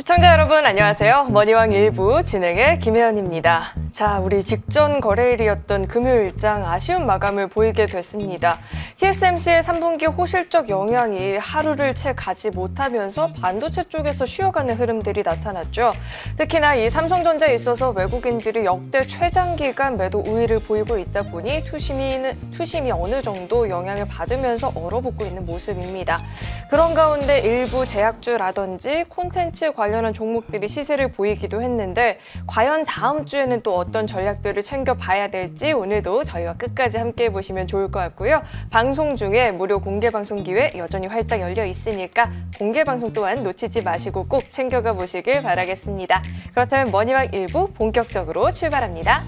시청자 여러분 안녕하세요. 머니왕 1부 진행의 김혜연입니다. 자, 우리 직전 거래일이었던 금요일장 아쉬운 마감을 보이게 됐습니다. TSMC의 3분기 호실적 영향이 하루를 채 가지 못하면서 반도체 쪽에서 쉬어가는 흐름들이 나타났죠. 특히나 이 삼성전자에 있어서 외국인들이 역대 최장기간 매도 우위를 보이고 있다 보니 투심이 어느 정도 영향을 받으면서 얼어붙고 있는 모습입니다. 그런 가운데 일부 제약주라든지 콘텐츠 관련한 종목들이 시세를 보이기도 했는데 과연 다음 주에는 또 어떤 전략들을 챙겨봐야 될지 오늘도 저희와 끝까지 함께 보시면 좋을 것 같고요. 방송 중에 무료 공개 방송 기회 여전히 활짝 열려 있으니까 공개 방송 또한 놓치지 마시고 꼭 챙겨가 보시길 바라겠습니다. 그렇다면 머니왕 1부 본격적으로 출발합니다.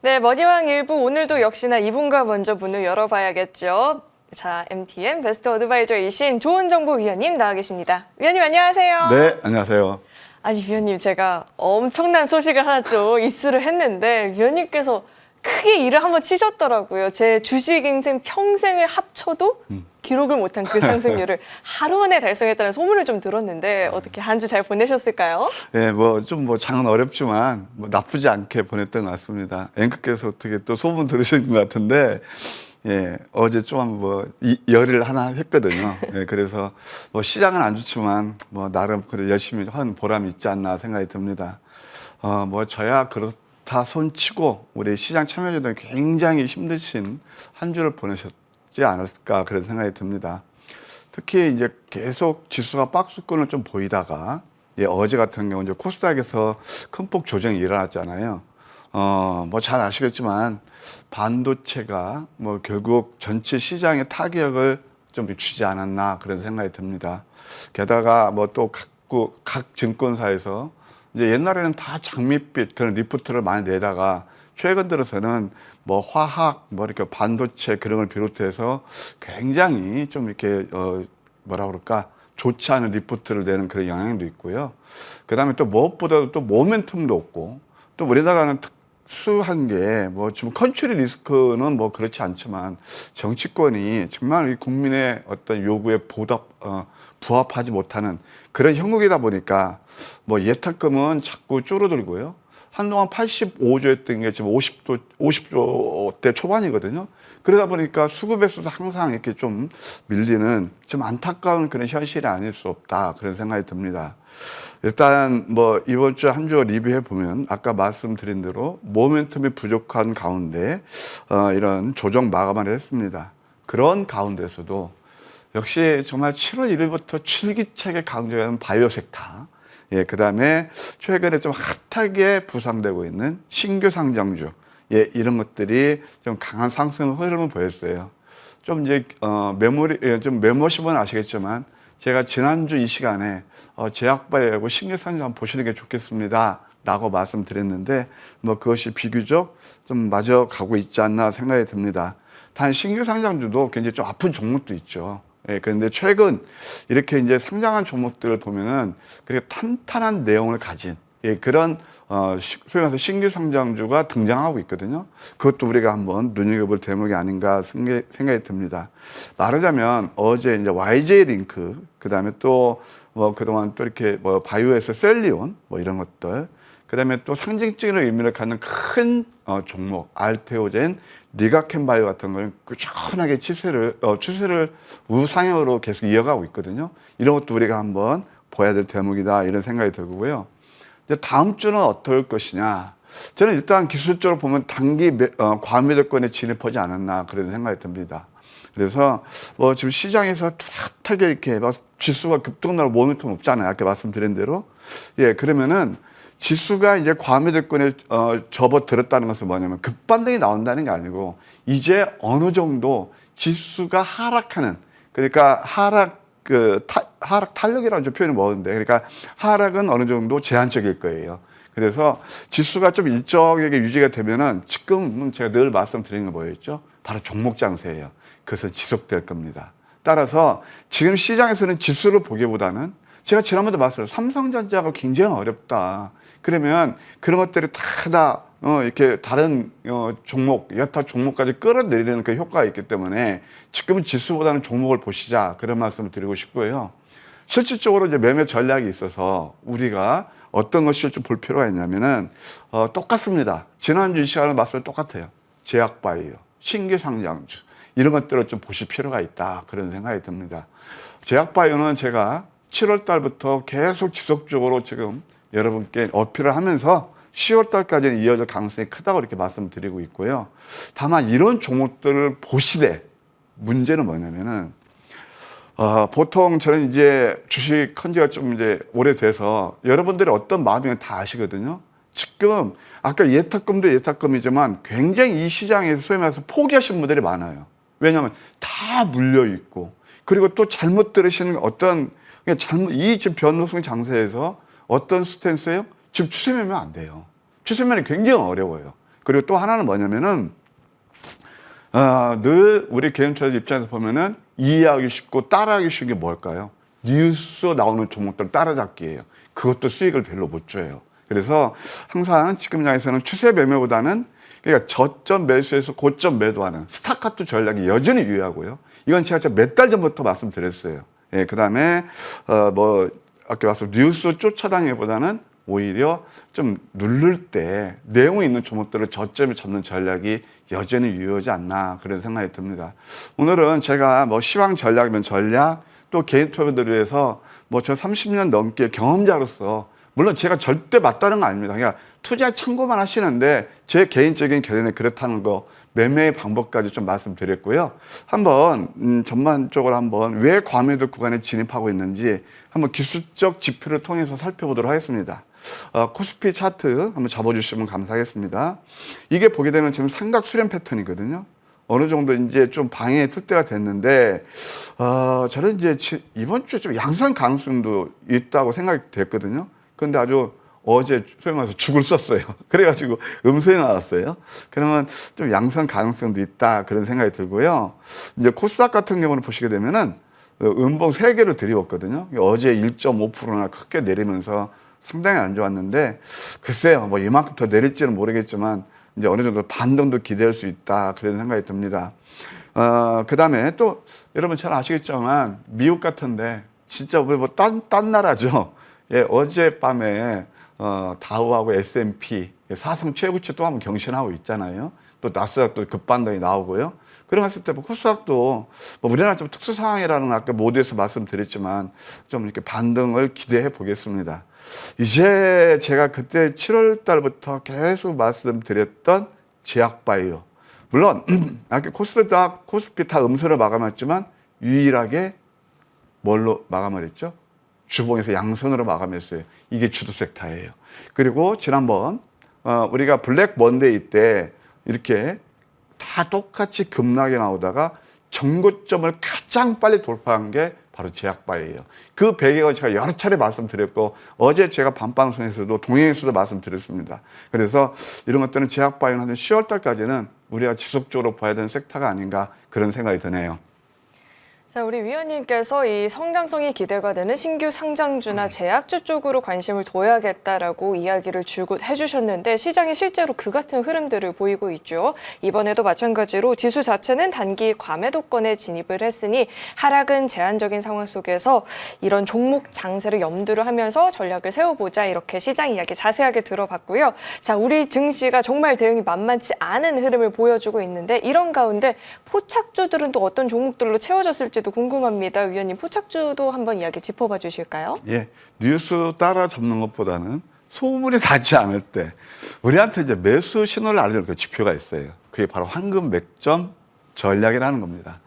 네, 머니왕 1부 오늘도 역시나 이분과 먼저 문을 열어봐야겠죠. 자, MTN 베스트 어드바이저이신 조은정보위원님 나와 계십니다. 위원님 안녕하세요. 네, 안녕하세요. 아니 위원님, 제가 엄청난 소식을 하나 좀 입수를 했는데 위원님께서 크게 일을 한번 치셨더라고요. 제 주식 인생 평생을 합쳐도 기록을 못한 그 상승률을 하루 만에 달성했다는 소문을 좀 들었는데 어떻게 한 주 잘 보내셨을까요? 네, 장은 어렵지만 나쁘지 않게 보냈던 것 같습니다. 앵커께서 어떻게 또 소문 들으신 것 같은데, 예, 어제 좀 열의를 하나 했거든요. 예, 그래서 시장은 안 좋지만 나름 그래 열심히 한 보람이 있지 않나 생각이 듭니다. 저야 그렇다 손치고 우리 시장 참여자들 굉장히 힘드신 한 주를 보내셨지 않을까 그런 생각이 듭니다. 특히 이제 계속 지수가 박스권을 좀 보이다가 어제 같은 경우 이제 코스닥에서 큰 폭 조정이 일어났잖아요. 잘 아시겠지만 반도체가 결국 전체 시장의 타격을 좀 미치지 않았나 그런 생각이 듭니다. 게다가 또 각 증권사에서 이제 옛날에는 다 장밋빛 그런 리포트를 많이 내다가 최근 들어서는 화학, 이렇게 반도체 그런 걸 비롯해서 굉장히 좀 이렇게, 좋지 않은 리포트를 내는 그런 영향도 있고요. 그 다음에 또 무엇보다도 또 모멘텀도 없고, 또 우리나라는 특수한 게 지금 컨트리 리스크는 그렇지 않지만 정치권이 정말 이 국민의 어떤 요구에 부합하지 못하는 그런 형국이다 보니까 예탁금은 자꾸 줄어들고요. 한동안 85조였던 게 지금 50조대 초반이거든요. 그러다 보니까 수급에서도 항상 이렇게 좀 밀리는 좀 안타까운 그런 현실이 아닐 수 없다. 그런 생각이 듭니다. 일단 이번 주 한 주 리뷰해 보면 아까 말씀드린 대로 모멘텀이 부족한 가운데 이런 조정 마감을 했습니다. 그런 가운데서도 역시 정말 7월 1일부터 출기차게 강조하는 바이오 섹터, 그 다음에 최근에 좀 핫하게 부상되고 있는 신규 상장주, 이런 것들이 좀 강한 상승 흐름을 보였어요. 좀 이제, 메모시면 아시겠지만, 제가 지난주 이 시간에, 제약바이오하고 신규 상장 한번 보시는 게 좋겠습니다. 라고 말씀드렸는데, 그것이 비교적 좀 맞아 가고 있지 않나 생각이 듭니다. 단 신규 상장주도 굉장히 좀 아픈 종목도 있죠. 그런데 최근 이렇게 이제 상장한 종목들을 보면은 그렇게 탄탄한 내용을 가진 그런 소위 말해서 신규 상장주가 등장하고 있거든요. 그것도 우리가 한번 눈여겨볼 대목이 아닌가 생각이 듭니다. 말하자면 어제 이제 YJ 링크, 그 다음에 또 그동안 또 이렇게 바이오에서 셀리온 이런 것들, 그 다음에 또 상징적인 의미를 갖는 큰 종목 알테오젠, 리가켄바이오 같은 걸 꾸준하게 추세를 우상향으로 계속 이어가고 있거든요. 이런 것도 우리가 한번 봐야 될 대목이다 이런 생각이 들고요. 이제 다음 주는 어떨 것이냐. 저는 일단 기술적으로 보면 단기 과매도권에 진입하지 않았나 그런 생각이 듭니다. 그래서 지금 시장에서 뚜렷하게 이렇게 지수가 급등나고 모멘텀 없잖아요. 아까 말씀드린 대로. 그러면은 지수가 이제 과매도권에 접어들었다는 것은 뭐냐면 급반등이 나온다는 게 아니고 이제 어느 정도 지수가 하락하는, 그러니까 하락 하락 탄력이라는 표현을 먹었는데, 그러니까 하락은 어느 정도 제한적일 거예요. 그래서 지수가 좀 일정하게 유지가 되면은 지금은 제가 늘 말씀드리는 거 뭐였죠? 바로 종목 장세예요. 그것은 지속될 겁니다. 따라서 지금 시장에서는 지수를 보기보다는 제가 지난번에도 말씀드렸어요. 삼성전자가 굉장히 어렵다. 그러면 그런 것들이 다 이렇게 다른 종목, 여타 종목까지 끌어내리는 그 효과가 있기 때문에 지금은 지수보다는 종목을 보시자. 그런 말씀을 드리고 싶고요. 실질적으로 이제 매매 전략이 있어서 우리가 어떤 것을 좀 볼 필요가 있냐면은, 똑같습니다. 지난주 이 시간에 말씀을 똑같아요. 제약바이오, 신규 상장주, 이런 것들을 좀 보실 필요가 있다. 그런 생각이 듭니다. 제약바이오는 제가 7월 달부터 계속 지속적으로 지금 여러분께 어필을 하면서 10월 달까지는 이어질 가능성이 크다고 이렇게 말씀드리고 있고요. 다만 이런 종목들을 보시되 문제는 뭐냐면은, 보통 저는 이제 주식 한 지가 좀 이제 오래돼서 여러분들이 어떤 마음인지 다 아시거든요. 지금 아까 예탁금도 예탁금이지만 굉장히 이 시장에서 소위 말해서 포기하신 분들이 많아요. 왜냐하면 다 물려 있고, 그리고 또 잘못 들으시는 어떤 이 지금 변동성 장세에서 어떤 스탠스예요? 지금 추세매면 안 돼요. 추세매는 굉장히 어려워요. 그리고 또 하나는 뭐냐면은, 늘 우리 개인 투자 입장에서 보면은 이해하기 쉽고 따라하기 쉬운 게 뭘까요? 뉴스 나오는 종목들 따라잡기예요. 그것도 수익을 별로 못 줘요. 그래서 항상 지금 장에서는 추세 매매보다는, 그러니까 저점 매수해서 고점 매도하는 스타카토 전략이 여전히 유효하고요. 이건 제가 몇 달 전부터 말씀드렸어요. 예, 그 다음에 아까 말씀 뉴스 쫓아다니기보다는 오히려 좀 누를 때 내용이 있는 종목들을 저점에 잡는 전략이 여전히 유효하지 않나, 그런 생각이 듭니다. 오늘은 제가 시황 전략이면 전략, 또 개인 투자들을 위해서 저 30년 넘게 경험자로서, 물론 제가 절대 맞다는 거 아닙니다. 그냥 투자 참고만 하시는데 제 개인적인 견해는 그렇다는 거, 매매의 방법까지 좀 말씀드렸고요. 한번 전반적으로 한번 왜 과매도 구간에 진입하고 있는지 한번 기술적 지표를 통해서 살펴보도록 하겠습니다. 코스피 차트 한번 잡아주시면 감사하겠습니다. 이게 보게 되면 지금 삼각 수렴 패턴이거든요. 어느 정도 이제 좀 방향이 틀 때가 됐는데, 저는 이제 이번 주에 좀 양상 가능성도 있다고 생각이 됐거든요. 그런데 아주 어제 소위 말해서 죽을 썼어요. 그래가지고 음수에 나왔어요. 그러면 좀 양상 가능성도 있다, 그런 생각이 들고요. 이제 코스닥 같은 경우는 보시게 되면은 음봉 3개를 드리웠거든요. 어제 1.5%나 크게 내리면서 상당히 안 좋았는데, 글쎄요, 이만큼 더 내릴지는 모르겠지만 이제 어느 정도 반등도 기대할 수 있다, 그런 생각이 듭니다. 그 다음에 또 여러분 잘 아시겠지만 미국 같은데 진짜 딴 나라죠. 예, 어젯밤에 다우하고 S&P 사상 최고치 또 한번 경신하고 있잖아요. 또 나스닥도 급반등이 나오고요. 그런 했을 때 코스닥도 우리나라 좀 특수 상황이라는 아까 모두에서 말씀드렸지만 좀 이렇게 반등을 기대해 보겠습니다. 이제 제가 그때 7월 달부터 계속 말씀드렸던 제약바이오, 물론 아까 코스닥, 코스피 다 음수로 마감했지만 유일하게 뭘로 마감을 했죠? 주봉에서 양선으로 마감했어요. 이게 주도 섹터예요. 그리고 지난번 우리가 블랙 먼데이 때 이렇게 다 똑같이 급락이 나오다가 정고점을 가장 빨리 돌파한 게 바로 제약바이오예요. 그 배경을 제가 여러 차례 말씀드렸고, 어제 제가 밤방송에서도 동행에서도 말씀드렸습니다. 그래서 이런 것들은 제약바이오는 한 10월 달까지는 우리가 지속적으로 봐야 되는 섹터가 아닌가, 그런 생각이 드네요. 자, 우리 위원님께서 이 성장성이 기대가 되는 신규 상장주나 제약주 쪽으로 관심을 둬야겠다라고 이야기를 해주셨는데, 시장이 실제로 그 같은 흐름들을 보이고 있죠. 이번에도 마찬가지로 지수 자체는 단기 과매도권에 진입을 했으니 하락은 제한적인 상황 속에서 이런 종목 장세를 염두를 하면서 전략을 세워보자, 이렇게 시장 이야기 자세하게 들어봤고요. 자, 우리 증시가 정말 대응이 만만치 않은 흐름을 보여주고 있는데, 이런 가운데 포착주들은 또 어떤 종목들로 채워졌을지 궁금합니다. 위원님, 포착주도 한번 이야기 짚어봐 주실까요? 예, 뉴스 따라잡는 것보다는 소문이 나지 않을 때 우리한테 이제 매수 신호를 알려줄 그 지표가 있어요. 그게 바로 황금 맥점 전략이라는 겁니다.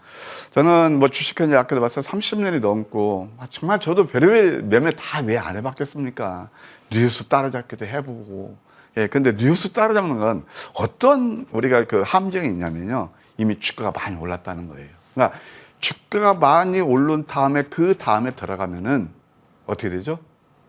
저는 주식한 지 아까도 봤어요. 30년이 넘고 정말 저도 별의별 매매 다 왜 안 해봤겠습니까? 뉴스 따라잡기도 해보고. 예, 근데 뉴스 따라잡는 건 어떤 우리가 그 함정이 있냐면요, 이미 주가가 많이 올랐다는 거예요. 그러니까 주가가 많이 오른 다음에 그 다음에 들어가면은 어떻게 되죠?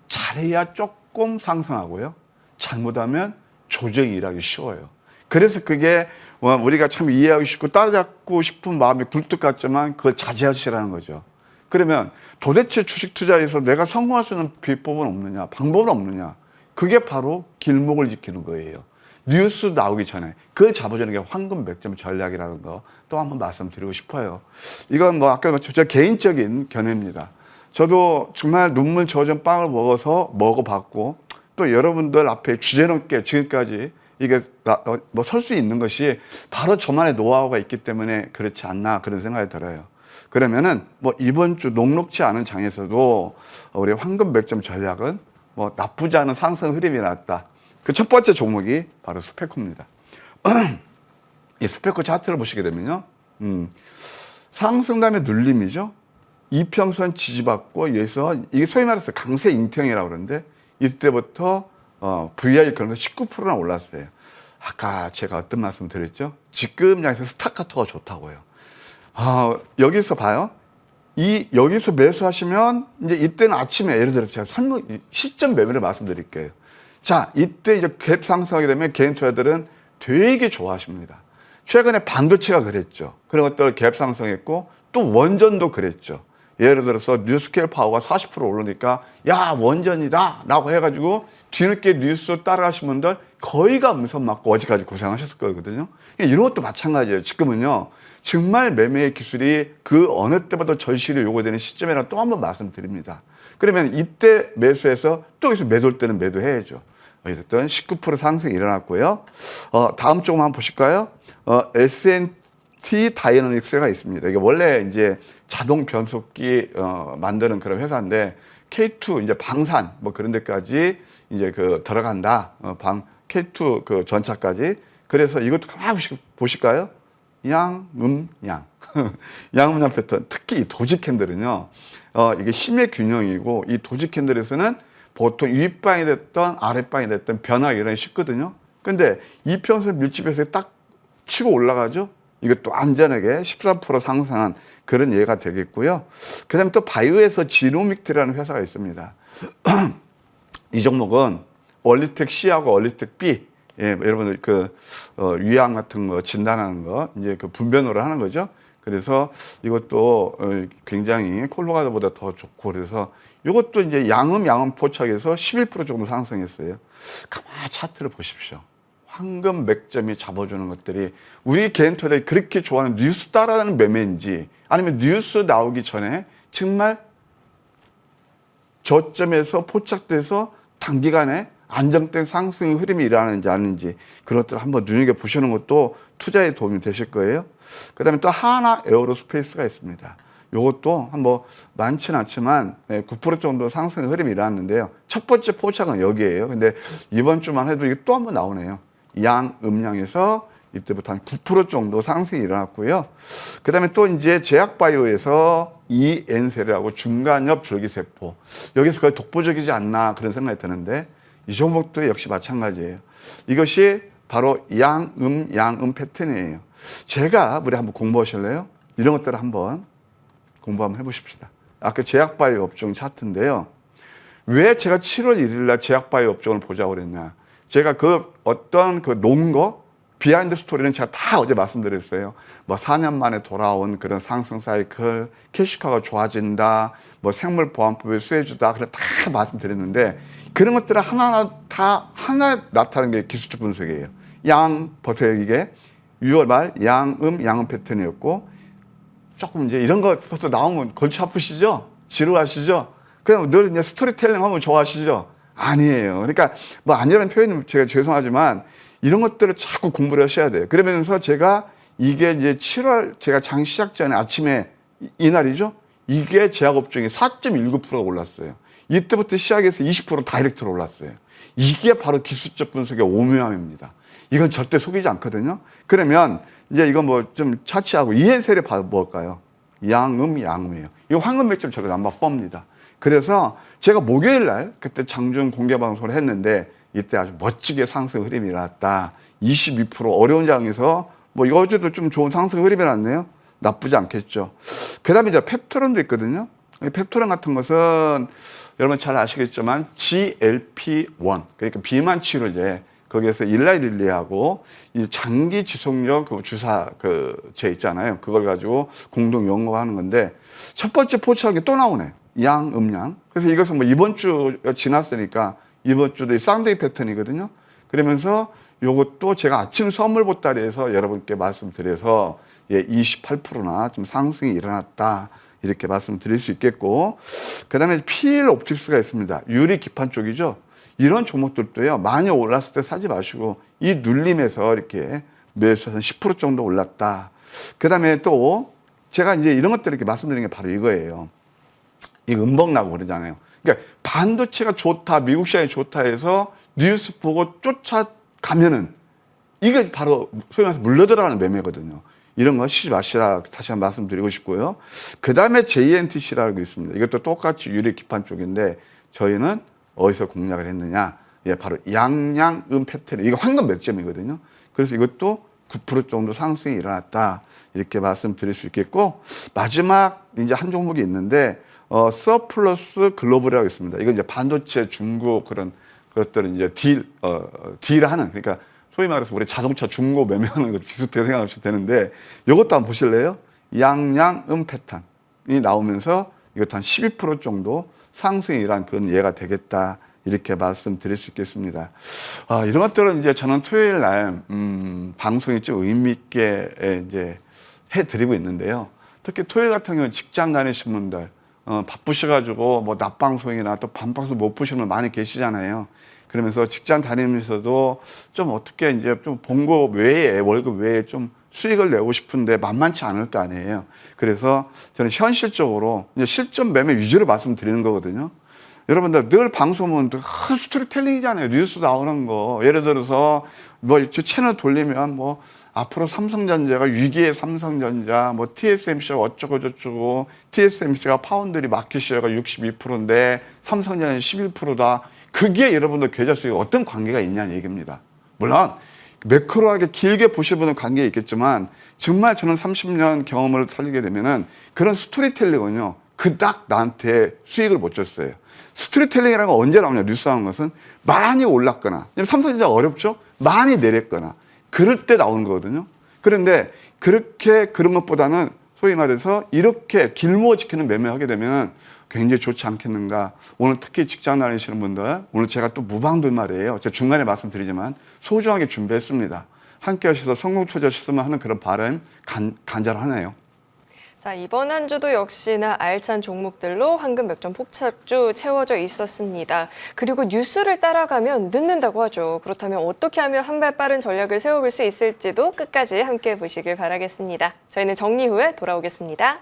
잘해야 조금 상승하고요. 잘못하면 조정이 일하기 쉬워요. 그래서 그게 우리가 참 이해하기 쉽고 따라잡고 싶은 마음이 굴뚝 같지만 그걸 자제하시라는 거죠. 그러면 도대체 주식 투자에서 내가 성공할 수 있는 비법은 없느냐, 방법은 없느냐. 그게 바로 길목을 지키는 거예요. 뉴스 나오기 전에 그걸 잡아주는 게 황금 맥점 전략이라는 거 또 한번 말씀드리고 싶어요. 이건 뭐 아까 제 개인적인 견해입니다. 저도 정말 눈물 젖은 빵을 먹어봤고 또 여러분들 앞에 주제넘게 지금까지 이게 뭐 설 수 있는 것이 바로 저만의 노하우가 있기 때문에 그렇지 않나 그런 생각이 들어요. 그러면은 뭐 이번 주 녹록지 않은 장에서도 우리 황금 맥점 전략은 뭐 나쁘지 않은 상승 흐름이 나왔다. 그 첫 번째 종목이 바로 스페코입니다. 이 스페코 차트를 보시게 되면요. 상승 다음에 눌림이죠. 이평선 지지받고 여기서 이게 소위 말해서 강세 인평이라고 그러는데 이때부터 VI 그런 거 19%나 올랐어요. 아까 제가 어떤 말씀 드렸죠? 지금 양에서 스타카토가 좋다고요. 여기서 봐요. 여기서 매수하시면 이제 이때는 아침에 예를 들어 제가 시점 매매를 말씀드릴게요. 자, 이때 이제 갭 상승하게 되면 개인 투자들은 되게 좋아하십니다. 최근에 반도체가 그랬죠. 그런 것들 갭 상승했고 또 원전도 그랬죠. 예를 들어서 뉴스케일 파워가 40% 오르니까 야 원전이다 라고 해가지고 뒤늦게 뉴스 따라가신 분들 거의가 음선 맞고 어제까지 고생하셨을 거거든요. 이런 것도 마찬가지예요. 지금은요 정말 매매의 기술이 그 어느 때보다 절실히 요구되는 시점이라 또 한 번 말씀드립니다. 그러면 이때 매수해서 또 여기서 매도할 때는 매도해야죠. 어쨌든 19% 상승이 일어났고요. 다음 쪽만 한번 보실까요? S&T 다이너믹스가 있습니다. 이게 원래 이제 자동 변속기 만드는 그런 회사인데 K2 이제 방산 뭐 그런 데까지 이제 그 들어간다. K2 그 전차까지. 그래서 이것도 가만히 보실까요? 양. 양음양 패턴. 특히 이 도지 캔들은요. 이게 힘의 균형이고 이 도지 캔들에서는 보통 윗방이 됐던 아랫방이 됐던 변화가 일어나기 쉽거든요. 근데 이평선 밀집해서 딱 치고 올라가죠. 이것도 안전하게 13% 상승한 그런 예가 되겠고요. 그 다음에 또 바이오에서 지노믹트라는 회사가 있습니다. 이 종목은 얼리텍 C하고 얼리텍 B, 여러분들 위암 같은 거 진단하는 거, 이제 그 분변호를 하는 거죠. 그래서 이것도 굉장히 콜로라도보다 더 좋고 그래서 이것도 이제 양음 포착해서 11% 정도 상승했어요. 가만히 차트를 보십시오. 황금 맥점이 잡아주는 것들이 우리 개인 투자들이 그렇게 좋아하는 뉴스 따라하는 매매인지 아니면 뉴스 나오기 전에 정말 저점에서 포착돼서 단기간에 안정된 상승 흐름이 일어나는지 아닌지 그런 것들을 한번 눈여겨보시는 것도 투자에 도움이 되실 거예요. 그 다음에 또 하나 에어로스페이스가 있습니다. 이것도 한번 많지는 않지만 9% 정도 상승 흐름이 일어났는데요. 첫 번째 포착은 여기에요. 근데 이번 주만 해도 이게 또 한번 나오네요. 음양에서 이때부터 한 9% 정도 상승이 일어났고요. 그 다음에 또 이제 제약바이오에서 EN셀이라고 중간엽 줄기세포. 여기서 거의 독보적이지 않나 그런 생각이 드는데 이 종목도 역시 마찬가지예요. 이것이 바로 양음 패턴이에요. 제가 우리 한번 공부하실래요? 이런 것들을 한번 공부 한번 해보십시다. 아까 제약바이오 업종 차트인데요. 왜 제가 7월 1일 날 제약바이오 업종을 보자고 그랬냐. 제가 어떤 놓은 거, 비하인드 스토리는 제가 다 어제 말씀드렸어요. 뭐 4년 만에 돌아온 그런 상승 사이클, 캐시카가 좋아진다, 뭐 생물보안법의 수혜주다, 그래 다 말씀드렸는데 그런 것들을 하나 나타나는 게 기술적 분석이에요. 이게 6월 말 양음 패턴이었고 조금 이제 이런 거 벌써 나오면 골치 아프시죠? 지루하시죠? 그냥 늘 이제 스토리텔링 하면 좋아하시죠? 아니에요. 그러니까 뭐 아니라는 표현은 제가 죄송하지만 이런 것들을 자꾸 공부를 하셔야 돼요. 그러면서 제가 이게 이제 7월 제가 장 시작 전에 아침에 이날이죠. 이게 제약업종이 4.19%가 올랐어요. 이때부터 시작해서 20% 다이렉트로 올랐어요. 이게 바로 기술적 분석의 오묘함입니다. 이건 절대 속이지 않거든요. 그러면 이제 이건 뭐 좀 차치하고 EN셀이 뭘까요? 양음이에요. 이거 황금 맥점 저거 넘버 4입니다. 그래서 제가 목요일 날 그때 장중 공개 방송을 했는데 이때 아주 멋지게 상승 흐름이 일어났다. 22% 어려운 장에서 뭐 어제도 좀 좋은 상승 흐름이 났네요. 나쁘지 않겠죠. 그 다음에 이제 펩토론도 있거든요. 이 펩토론 같은 것은 여러분 잘 아시겠지만 GLP-1, 그러니까 비만 치료제, 거기에서 일라릴리하고 이 장기 지속력 그 주사 제 있잖아요. 그걸 가지고 공동 연구하는 건데 첫 번째 포착이 또 나오네. 양, 음양. 그래서 이것은 뭐 이번 주 지났으니까 이번 주도 쌍둥이 패턴이거든요. 그러면서 요것도 제가 아침 선물 보따리에서 여러분께 말씀드려서 28%나 좀 상승이 일어났다. 이렇게 말씀드릴 수 있겠고, 그 다음에 PL 옵틱스가 있습니다. 유리 기판 쪽이죠. 이런 종목들도요, 많이 올랐을 때 사지 마시고, 이 눌림에서 이렇게 매수 한 10% 정도 올랐다. 그 다음에 또, 제가 이제 이런 것들 이렇게 말씀드리는 게 바로 이거예요. 이 음봉 나고 그러잖아요. 그러니까 반도체가 좋다, 미국 시장이 좋다 해서 뉴스 보고 쫓아가면은, 이게 바로 소위 말해서 물러들어가는 매매거든요. 이런 거 하시지 마시라 다시 한번 말씀드리고 싶고요. 그 다음에 JNTC라고 있습니다. 이것도 똑같이 유리 기판 쪽인데 저희는 어디서 공략을 했느냐? 바로 양양음 패턴. 이거 황금 맥점이거든요. 그래서 이것도 9% 정도 상승이 일어났다. 이렇게 말씀드릴 수 있겠고, 마지막 이제 한 종목이 있는데 서플러스 글로벌이라고 있습니다. 이건 이제 반도체 중고 그런 것들은 이제 딜하는, 그러니까 소위 말해서 우리 자동차 중고 매매하는 것 비슷하게 생각하셔도 되는데, 이것도 한번 보실래요? 양양음 패턴이 나오면서 이것도 한 12% 정도 상승이 일어난 그건 이해가 되겠다. 이렇게 말씀드릴 수 있겠습니다. 이런 것들은 이제 저는 토요일 날, 방송이 좀 의미있게 이제 해드리고 있는데요. 특히 토요일 같은 경우는 직장 다니시는 분들, 바쁘셔가지고 뭐 낮방송이나 또 밤방송 못 보시는 분 많이 계시잖아요. 그러면서 직장 다니면서도 좀 어떻게 이제 좀 본고 외에, 월급 외에 좀 수익을 내고 싶은데 만만치 않을 거 아니에요. 그래서 저는 현실적으로 이제 실전 매매 위주로 말씀드리는 거거든요. 여러분들 늘 방송 보면 스토리텔링이잖아요. 뉴스 나오는 거. 예를 들어서 뭐 채널 돌리면 뭐 앞으로 삼성전자가 위기의 삼성전자, 뭐 TSMC가 어쩌고 저쩌고, TSMC가 파운드리 마켓 시어가 62%인데 삼성전자는 11%다. 그게 여러분들 계좌 수익에 어떤 관계가 있냐는 얘기입니다. 물론 매크로하게 길게 보실 분은 관계가 있겠지만 정말 저는 30년 경험을 살리게 되면은 그런 스토리텔링은요, 그닥 나한테 수익을 못 줬어요. 스토리텔링이라는 건 언제 나오냐, 뉴스 하는 것은 많이 올랐거나, 삼성전자 어렵죠? 많이 내렸거나, 그럴 때 나오는 거거든요. 그런데 그렇게 그런 것보다는 소위 말해서 이렇게 길모 지키는 매매하게 되면 굉장히 좋지 않겠는가. 오늘 특히 직장 다니시는 분들, 오늘 제가 또 무방돌 말이에요. 제가 중간에 말씀드리지만 소중하게 준비했습니다. 함께 하셔서 성공 투자하셨으면 하는 그런 바람 간절하네요. 자, 이번 한 주도 역시나 알찬 종목들로 황금 맥점 폭착주 채워져 있었습니다. 그리고 뉴스를 따라가면 늦는다고 하죠. 그렇다면 어떻게 하면 한 발 빠른 전략을 세워볼 수 있을지도 끝까지 함께 보시길 바라겠습니다. 저희는 정리 후에 돌아오겠습니다.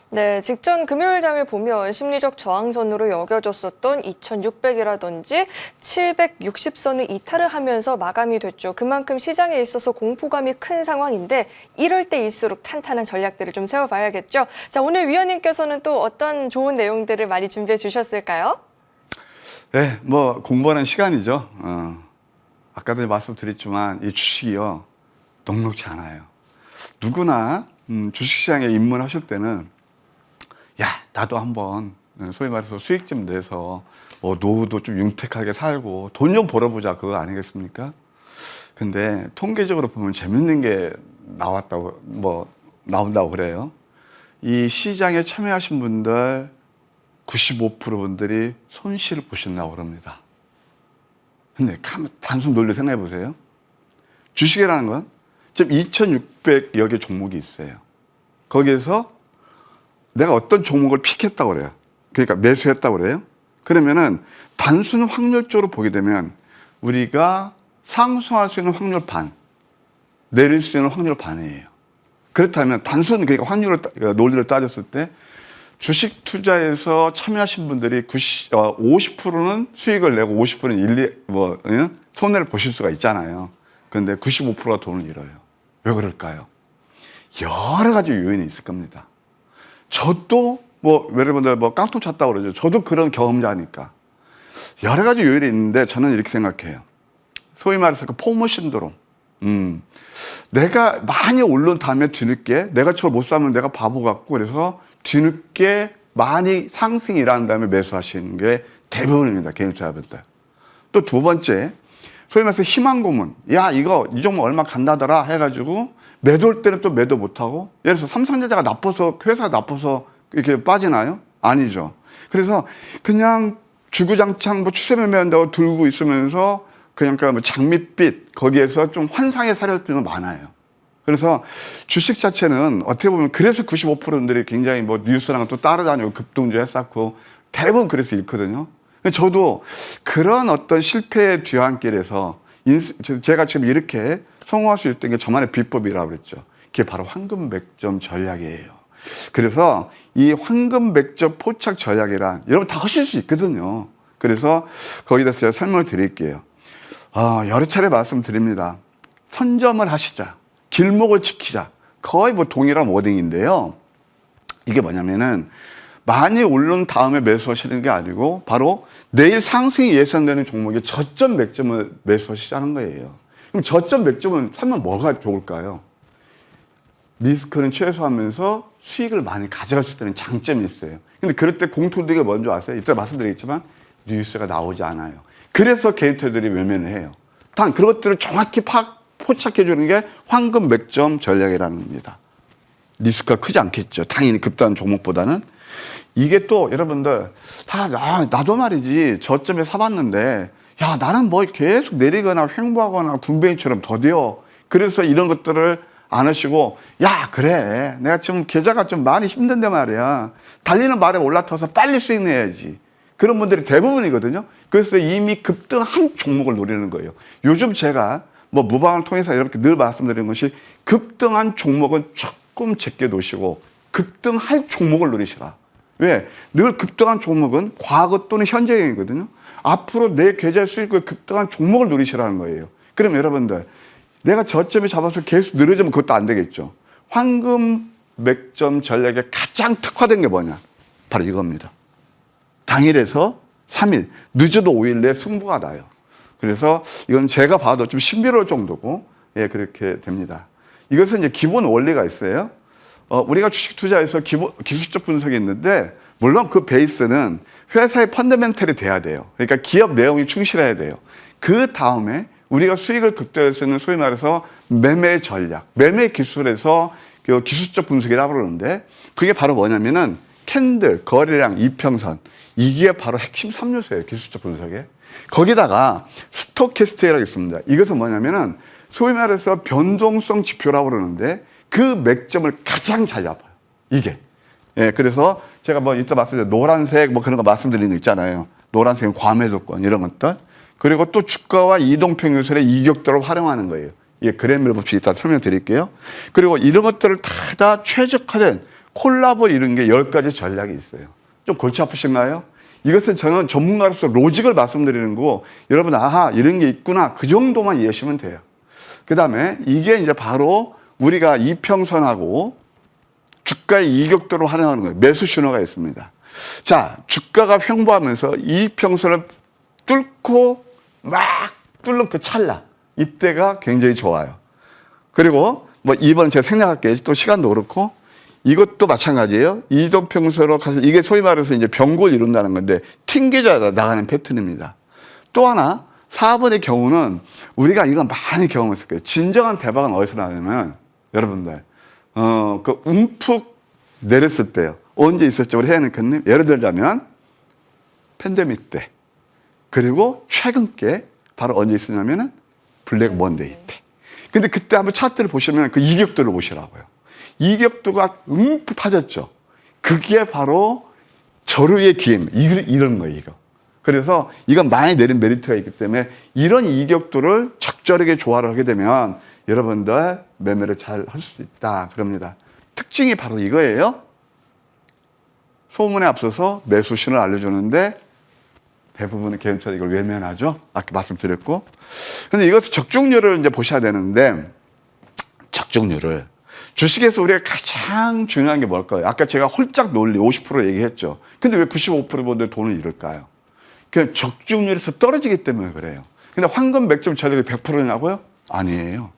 네, 직전 금요일장을 보면 심리적 저항선으로 여겨졌었던 2600이라든지 760선을 이탈을 하면서 마감이 됐죠. 그만큼 시장에 있어서 공포감이 큰 상황인데 이럴 때일수록 탄탄한 전략들을 좀 세워봐야겠죠. 자, 오늘 위원님께서는 또 어떤 좋은 내용들을 많이 준비해 주셨을까요? 네, 뭐 공부하는 시간이죠. 아까도 말씀드렸지만 이 주식이요, 녹록지 않아요. 누구나 주식시장에 입문하실 때는 야, 나도 한번 소위 말해서 수익 좀 내서 뭐 노후도 좀 윤택하게 살고 돈 좀 벌어보자, 그거 아니겠습니까? 근데 통계적으로 보면 재밌는 게 나온다고 그래요. 이 시장에 참여하신 분들 95% 분들이 손실을 보신다고 그럽니다. 근데 단순 논리 생각해 보세요. 주식이라는 건 지금 2,600여 개 종목이 있어요. 거기에서 내가 어떤 종목을 픽했다고 그래요. 그러니까 매수했다고 그래요. 그러면은 단순 확률적으로 보게 되면 우리가 상승할 수 있는 확률 반, 내릴 수 있는 확률 반이에요. 그렇다면 단순 그러니까 논리를 따졌을 때 주식 투자에서 참여하신 분들이 50%는 수익을 내고 50%는 손해를 보실 수가 있잖아요. 그런데 95%가 돈을 잃어요. 왜 그럴까요? 여러 가지 요인이 있을 겁니다. 저도 여러분들 깡통 찼다고 그러죠. 저도 그런 경험자니까. 여러 가지 요인이 있는데 저는 이렇게 생각해요. 소위 말해서 그 포모 신드롬. 내가 많이 오른 다음에 뒤늦게 내가 저걸 못 사면 내가 바보 같고 그래서 뒤늦게 많이 상승이 일어난 다음에 매수하시는 게 대부분입니다. 개인 투자자분들. 또 두 번째, 소위 말해서 희망 고문. 야, 이 종목 얼마 간다더라 해가지고 매도할 때는 또 매도 못하고 예를 들어서 삼성전자가 나빠서 회사가 나빠서 이렇게 빠지나요? 아니죠. 그래서 그냥 주구장창 추세 매매한다고 들고 있으면서 그냥 장밋빛 거기에서 좀 환상의 사례들이 많아요. 그래서 주식 자체는 어떻게 보면 그래서 95%분들이 굉장히 뉴스랑 또 따라다니고 급등주 했었고 대부분 그래서 잃거든요. 저도 그런 어떤 실패의 뒤안길에서 제가 지금 이렇게 성공할 수 있던 게 저만의 비법이라고 그랬죠. 그게 바로 황금 맥점 전략이에요. 그래서 이 황금 맥점 포착 전략이란 여러분 다 하실 수 있거든요. 그래서 거기에 대해서 제가 설명을 드릴게요. 여러 차례 말씀드립니다. 선점을 하시자. 길목을 지키자. 거의 동일한 워딩인데요. 이게 뭐냐면은 많이 오른 다음에 매수하시는 게 아니고 바로 내일 상승이 예상되는 종목의 저점 맥점을 매수하시자는 거예요. 그럼 저점 맥점은 사면 뭐가 좋을까요? 리스크는 최소화하면서 수익을 많이 가져갈 수 있다는 장점이 있어요. 근데 그럴 때 공통되게 뭔지 아세요? 이따 말씀드리겠지만 뉴스가 나오지 않아요. 그래서 개인 트레이더들이 외면을 해요. 단 그런 것들을 정확히 포착해 주는 게 황금 맥점 전략이라는 겁니다. 리스크가 크지 않겠죠. 당연히 급등한 종목보다는. 이게 또 여러분들 나도 말이지 저점에 사봤는데 야 나는 계속 내리거나 횡보하거나 군뱅이처럼 더뎌. 그래서 이런 것들을 안 하시고 야 그래 내가 지금 계좌가 좀 많이 힘든데 말이야. 달리는 말에 올라타서 빨리 수익 내야지. 그런 분들이 대부분이거든요. 그래서 이미 급등한 종목을 노리는 거예요. 요즘 제가 무방을 통해서 이렇게 늘 말씀드리는 것이 급등한 종목은 조금 제껴 놓으시고 급등할 종목을 노리시라. 왜? 늘 급등한 종목은 과거 또는 현재형이거든요. 앞으로 내 계좌 수익을 급등한 종목을 노리시라는 거예요. 그럼 여러분들 내가 저점에 잡아서 계속 늘어지면 그것도 안 되겠죠. 황금 맥점 전략에 가장 특화된 게 뭐냐? 바로 이겁니다. 당일에서 3일, 늦어도 5일 내에 승부가 나요. 그래서 이건 제가 봐도 좀 신비로울 정도고, 그렇게 됩니다. 이것은 이제 기본 원리가 있어요. 우리가 주식 투자에서 기술적 분석이 있는데, 물론 그 베이스는 회사의 펀더멘털이 돼야 돼요. 그러니까 기업 내용이 충실해야 돼요. 그 다음에 우리가 수익을 극대화할 수 있는 소위 말해서 매매 전략, 매매 기술에서 기술적 분석이라고 그러는데, 그게 바로 뭐냐면은 캔들, 거래량, 이평선. 이게 바로 핵심 3요소예요. 기술적 분석에. 거기다가 스토캐스트라고 있습니다. 이것은 뭐냐면은 소위 말해서 변동성 지표라고 그러는데 그 맥점을 가장 잘 잡아요. 이게. 그래서 제가 이따 말씀드린 노란색 그런 거 말씀드린 거 있잖아요. 노란색은 과매도권 이런 것들. 그리고 또 주가와 이동평균선의 이격도를 활용하는 거예요. 예, 그램밀 법칙 이따 설명드릴게요. 그리고 이런 것들을 다 최적화된 콜라보 이런 게 10가지 전략이 있어요. 좀 골치 아프신가요? 이것은 저는 전문가로서 로직을 말씀드리는 거고 여러분 이런 게 있구나 그 정도만 이해하시면 돼요. 그 다음에 이게 이제 바로 우리가 이평선하고 주가의 이격도를 활용하는 거예요. 매수 신호가 있습니다. 자, 주가가 횡보하면서 이평선을 뚫고 막 뚫는 그 찰나 이때가 굉장히 좋아요. 그리고 이번 제가 생략할게요. 또 시간도 그렇고 이것도 마찬가지예요. 이동평선으로 가서 이게 소위 말해서 이제 병골 이룬다는 건데 튕겨져 나가는 패턴입니다. 또 하나 4번의 경우는 우리가 이건 많이 경험했을 거예요. 진정한 대박은 어디서 나냐면 여러분들 그 움푹 내렸을 때요. 언제 있었죠? 우리 혜연이님 예를 들자면 팬데믹 때, 그리고 최근 게 바로 언제 있었냐면은 블랙 먼데이 때. 근데 그때 한번 차트를 보시면 그 이격도를 보시라고요. 이격도가 움푹 파졌죠. 그게 바로 절호의 기회입니다. 이런 거예요, 이거. 그래서 이건 많이 내린 메리트가 있기 때문에 이런 이격도를 적절하게 조화를 하게 되면 여러분들 매매를 잘 할 수 있다. 그럽니다. 특징이 바로 이거예요. 소문에 앞서서 매수 신호를 알려주는데 대부분의 개인차가 이걸 외면하죠. 아까 말씀드렸고. 근데 이것을 적중률을 이제 보셔야 되는데, 적중률을. 주식에서 우리가 가장 중요한 게 뭘까요? 아까 제가 홀짝 논리 50% 얘기했죠. 근데 왜 95%분들 돈을 잃을까요? 그냥 적중률에서 떨어지기 때문에 그래요. 근데 황금 맥점 전략이 100%냐고요? 아니에요.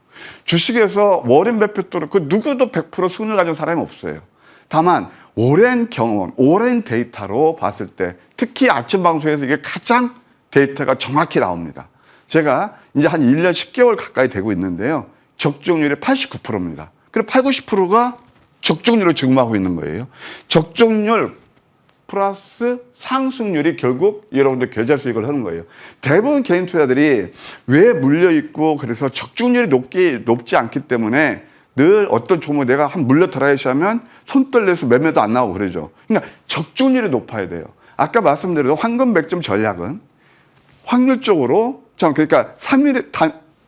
주식에서 워렌 버핏도 그 누구도 100% 승리를 가진 사람이 없어요. 다만 오랜 경험, 오랜 데이터로 봤을 때 특히 아침 방송에서 이게 가장 데이터가 정확히 나옵니다. 제가 이제 한 1년 10개월 가까이 되고 있는데요. 적중률이 89%입니다. 그리고 80, 90%가 적중률을 증명하고 있는 거예요. 적중률 플러스 상승률이 결국 여러분들 계좌 수익을 하는 거예요. 대부분 개인 투자들이 왜 물려있고 그래서 적중률이 높지 않기 때문에 늘 어떤 종목 내가 한 물려 들어야지 하면 손 떨려서 매매도 안 나오고 그러죠. 그러니까 적중률이 높아야 돼요. 아까 말씀드린 황금 100점 전략은 확률적으로 그러니까 3일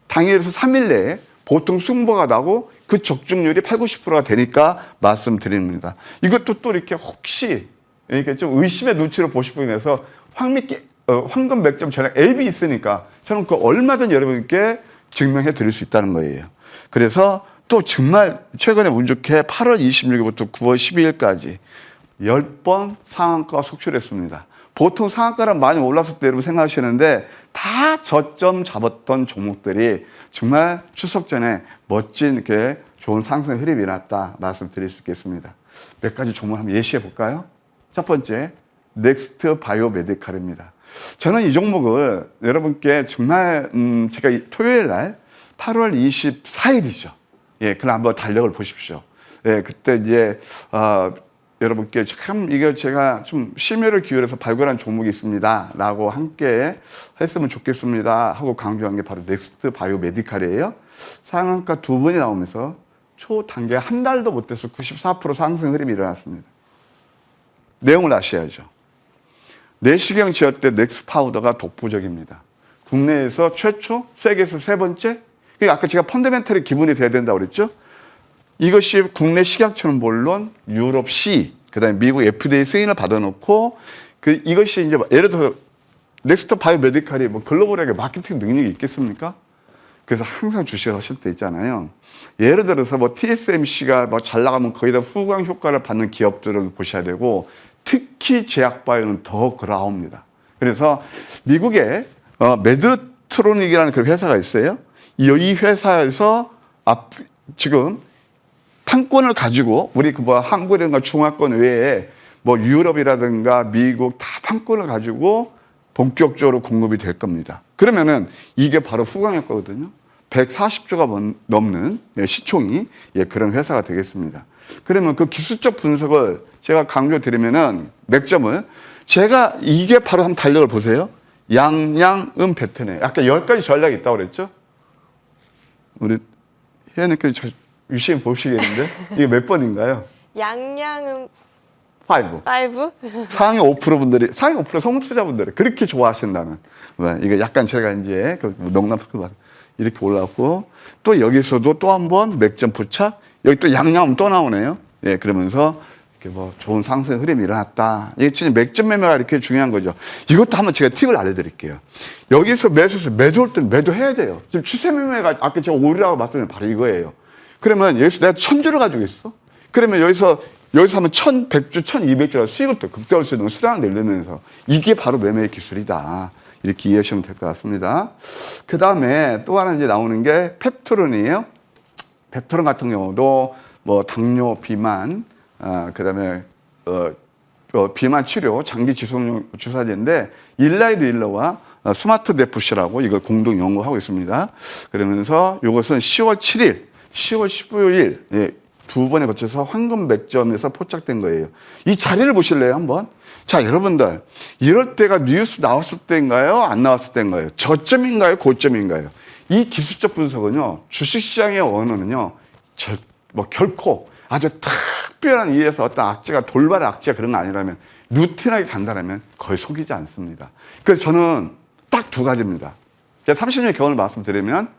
당일에서 3일 내에 보통 승부가 나고 그 적중률이 80, 90%가 되니까 말씀드립니다. 이것도 또 이렇게 혹시 이렇게 좀 의심의 눈치로 보실 분에서 황금 100점 전략 앱이 있으니까 저는 그 얼마든 여러분께 증명해 드릴 수 있다는 거예요. 그래서 또 정말 최근에 운 좋게 8월 26일부터 9월 12일까지 10번 상한가 속출했습니다. 보통 상한가는 많이 올랐을 때 여러분 생각하시는데 다 저점 잡았던 종목들이 정말 추석 전에 멋진 이렇게 좋은 상승 흐름이 났다 말씀드릴 수 있겠습니다. 몇 가지 종목 한번 예시해 볼까요? 첫 번째, 넥스트 바이오메디칼입니다. 저는 이 종목을 여러분께 정말 제가 토요일 날 8월 24일이죠. 예, 그날 한번 달력을 보십시오. 예, 그때 이제 여러분께 참 이거 제가 좀 심혈을 기울여서 발굴한 종목이 있습니다라고 함께 했으면 좋겠습니다 하고 강조한 게 바로 넥스트 바이오메디칼이에요. 상한가 2번이 나오면서 초단기 한 달도 못 돼서 94% 상승 흐름이 일어났습니다. 내용을 아셔야죠. 내시경 지어 때 넥스 파우더가 독보적입니다. 국내에서 최초, 세계에서 세 번째. 그러니까 아까 제가 펀더멘털이 기본이 돼야 된다고 그랬죠. 이것이 국내 식약처는 물론 유럽 C, 그다음에 미국 FDA 승인을 받아놓고 이것이 이제 예를 들어 넥스트 바이오메디칼이 뭐 글로벌하게 마케팅 능력이 있겠습니까? 그래서 항상 주식을 하실 때 있잖아요. 예를 들어서 뭐 TSMC가 뭐 잘 나가면 거의 다 후광 효과를 받는 기업들을 보셔야 되고 특히 제약바이오는 더 그라옵니다. 그래서 미국에 메드트로닉이라는 그 회사가 있어요. 이 회사에서 지금 판권을 가지고 우리 그 뭐 한국이라든가 중화권 외에 뭐 유럽이라든가 미국 다 판권을 가지고 본격적으로 공급이 될 겁니다. 그러면은 이게 바로 후광 효과거든요. 140조가 넘는 시총이 그런 회사가 되겠습니다. 그러면 그 기술적 분석을 제가 강조드리면은 맥점을 제가 이게 바로 한번 달력을 보세요. 양양음 배트네. 아까 10가지 전략이 있다고 그랬죠? 우리 혜연님께 유시민 보시겠는데 이게 몇 번인가요? 양양음 5. 상위 5%분들이 상위 5% 성공 투자분들이 그렇게 좋아하신다는. 이거 약간 제가 이제 농담 이렇게 올라왔고 또 여기서도 또 한 번 맥점 부착. 여기 또 양양음 또 나오네요. 예, 그러면서 이렇게 뭐 좋은 상승 흐름이 일어났다. 이게 진짜 맥점 매매가 이렇게 중요한 거죠. 이것도 한번 제가 팁을 알려드릴게요. 여기서 매도할 때는 매도해야 돼요. 지금 추세 매매가 아까 제가 오류라고 말씀드린 바로 이거예요. 그러면 여기서 내가 1000주를 가지고 있어. 그러면 여기서 하면 1100주, 1200주라 수익을 또 극대화할 수 있는 수량을 내려면서 이게 바로 매매의 기술이다. 이렇게 이해하시면 될 것 같습니다. 그 다음에 또 하나 이제 나오는 게 펩토론이에요. 펩토론 같은 경우도 뭐 당뇨, 비만, 그 다음에 비만 치료, 장기 지속용 주사제인데 일라이드 일러와 스마트 데프시라고 이걸 공동 연구하고 있습니다. 그러면서 이것은 10월 7일, 10월 15일 두 번에 거쳐서 황금 맥점에서 포착된 거예요. 이 자리를 보실래요, 한번? 자, 여러분들, 이럴 때가 뉴스 나왔을 때인가요? 안 나왔을 때인가요? 저점인가요? 고점인가요? 이 기술적 분석은요, 주식시장의 언어는요, 결코 아주 특별한 이유에서 어떤 악재가, 돌발 악재가 그런 거 아니라면, 루틴하게 간다라면 거의 속이지 않습니다. 그래서 저는 딱 두 가지입니다. 30년 경험을 말씀드리면,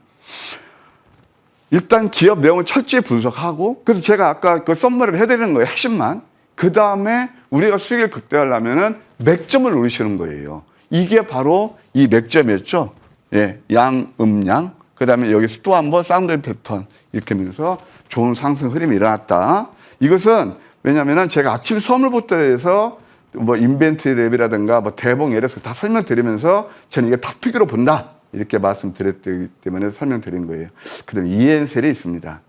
일단 기업 내용을 철저히 분석하고, 그래서 제가 아까 그 썸머리를 해드리는 거예요, 핵심만. 그 다음에 우리가 수익을 극대화하려면은 맥점을 노리시는 거예요. 이게 바로 이 맥점이었죠. 예, 양, 음양. 그 다음에 여기서 또 한 번 쌍둥이 패턴. 이렇게 하면서 좋은 상승 흐름이 일어났다. 이것은 왜냐면은 제가 아침 수업을부터 해서 뭐 인벤트리 랩이라든가 뭐 대봉 예를 들어서 다 설명드리면서 저는 이게 탑픽으로 본다. 이렇게 말씀드렸기 때문에 설명드린 거예요. 그 다음에 이엔셀이 있습니다.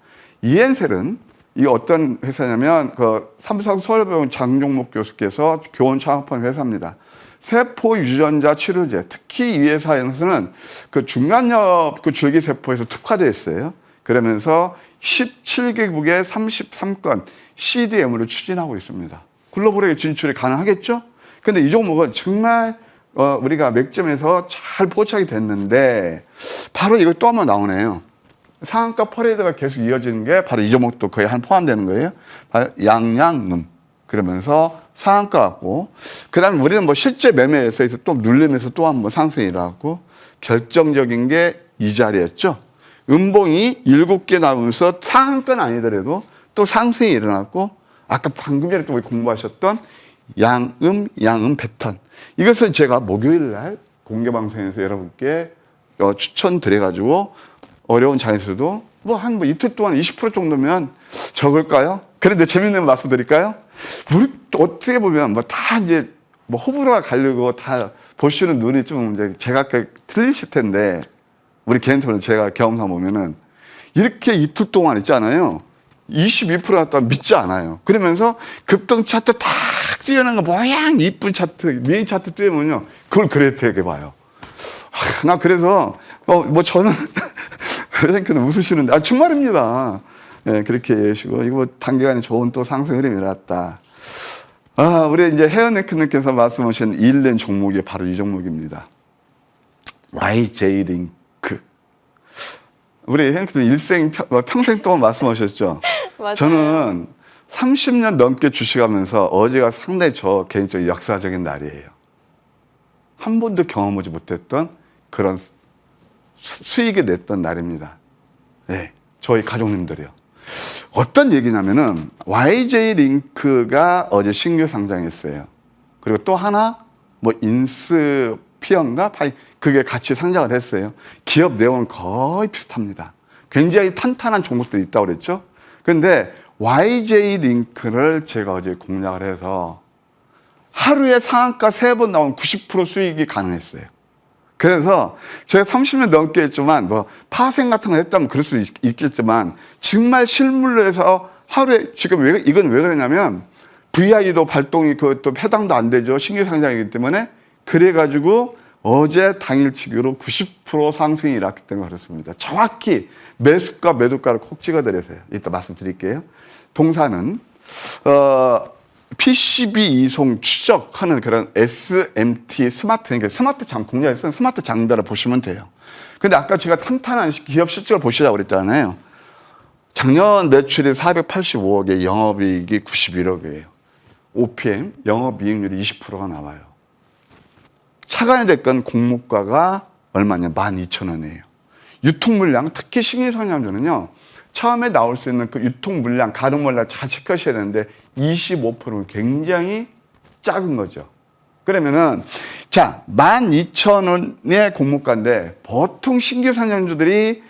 이엔셀은 이게 어떤 회사냐면 그 삼성 서울병원 장종목 교수께서 교원 창업한 회사입니다. 세포 유전자 치료제, 특히 이 회사에서는 그 중간엽 그 줄기세포에서 특화되어 있어요. 그러면서 17개국의 33건 CDM으로 추진하고 있습니다. 글로벌에 진출이 가능하겠죠? 근데 이 종목은 정말 우리가 맥점에서 잘 포착이 됐는데 바로 이거 또 한 번 나오네요. 상한가 퍼레이드가 계속 이어지는 게 바로 이 종목도 거의 한 포함되는 거예요. 양양음. 그러면서 상한가 같고, 그 다음에 우리는 뭐 실제 매매에서 또 눌리면서 또 한 번 상승이 일어났고, 결정적인 게 이 자리였죠. 음봉이 7개 나오면서 상한가는 아니더라도 또 상승이 일어났고, 아까 방금 전에 또 우리 공부하셨던 양음 패턴. 이것은 제가 목요일 날 공개방송에서 여러분께 추천드려가지고, 어려운 자리에서도 한 이틀 동안 20% 정도면 적을까요? 그런데 재밌는 말씀 드릴까요? 우리 어떻게 보면 다 이제 호불호가 갈리고 다 보시는 눈이 좀 이제 제가 틀리실 텐데, 우리 개인적으로 제가 경험상 보면은 이렇게 이틀 동안 있잖아요. 22% 났다 믿지 않아요. 그러면서 급등 차트 탁 뛰어난 거 모양 이쁜 차트, 메인 차트 뛰면요. 그걸 그레이트하게 봐요. 나 그래서 저는 회장님께서 웃으시는데 정말입니다. 네, 그렇게 얘기하시고 이거 단기간에 좋은 또 상승 흐름이 일어났다. 우리 이제 혜연님께서 말씀하신 일낸 종목이 바로 이 종목입니다. YJ링크. 우리 혜연님께서 평생 동안 말씀하셨죠. 맞아요. 저는 30년 넘게 주식하면서 어제가 상당히 저 개인적인 역사적인 날이에요. 한 번도 경험하지 못했던 그런 수익이 냈던 날입니다. 네, 저희 가족님들이요. 어떤 얘기냐면은 YJ링크가 어제 신규 상장했어요. 그리고 또 하나 인스피어인가 그게 같이 상장을 했어요. 기업 내용은 거의 비슷합니다. 굉장히 탄탄한 종목들이 있다고 그랬죠. 근데 YJ링크를 제가 어제 공략을 해서 하루에 상한가 3번 나온 90% 수익이 가능했어요. 그래서 제가 30년 넘게 했지만 파생 같은 거 했다면 그럴 수 있겠지만 정말 실물로 해서 하루에 지금 이건 왜 그러냐면 VI도 발동이 그것도 해당도 안 되죠. 신규 상장이기 때문에. 그래가지고 어제 당일치기로 90% 상승이 일어났기 때문에 그렇습니다. 정확히 매수가 매도가를 콕 찍어드려서요. 이따 말씀드릴게요. 동사는 PCB 이송 추적하는 그런 SMT 스마트, 그러니까 스마트 공략에 쓰는 스마트 장비를 보시면 돼요. 근데 아까 제가 탄탄한 기업 실적을 보시라고 그랬잖아요. 작년 매출이 485억에 영업이익이 91억이에요. OPM, 영업이익률이 20%가 나와요. 차관이 됐건 공모가가 얼마냐? 12,000원이에요. 유통물량, 특히 신규성장주는요. 처음에 나올 수 있는 그 유통물량, 가동물량 잘 체크하셔야 되는데 25%는 굉장히 작은 거죠. 그러면은 12,000원의 공모가인데 보통 신규 상장주들이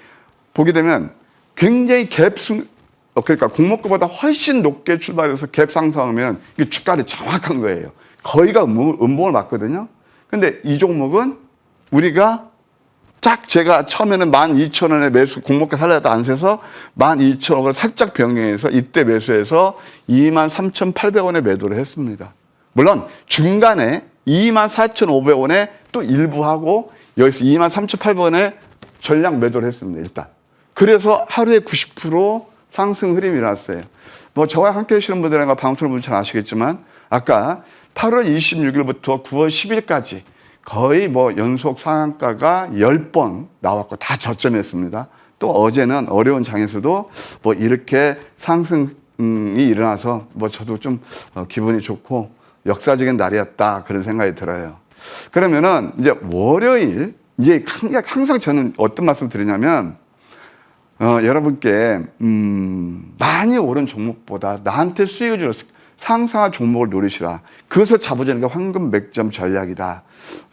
보게 되면 굉장히 그러니까 공모가보다 훨씬 높게 출발해서 갭 상승하면 이게 주가를 정확한 거예요. 거의가 음봉을 맞거든요. 근데 이 종목은 우리가 제가 처음에는 12,000원에 매수, 공모가 살려다 안 세서 12,000원을 살짝 변경해서 이때 매수해서 23,800원에 매도를 했습니다. 물론 중간에 24,500원에 또 일부 하고 여기서 23,800원에 전량 매도를 했습니다. 일단. 그래서 하루에 90% 상승 흐름이 일어났어요. 뭐 저와 함께 하시는 분들과 방송을 보면 잘 아시겠지만 아까 8월 26일부터 9월 10일까지 거의 뭐 연속 상한가가 10번 나왔고 다 저점이었습니다. 또 어제는 어려운 장에서도 뭐 이렇게 상승이 일어나서 뭐 저도 좀 기분이 좋고 역사적인 날이었다 그런 생각이 들어요. 그러면은 이제 월요일 이제 항상 저는 어떤 말씀 드리냐면 여러분께 많이 오른 종목보다 나한테 수익을 줄 상승한 종목을 노리시라. 그것을 잡아주는 게 황금 맥점 전략이다.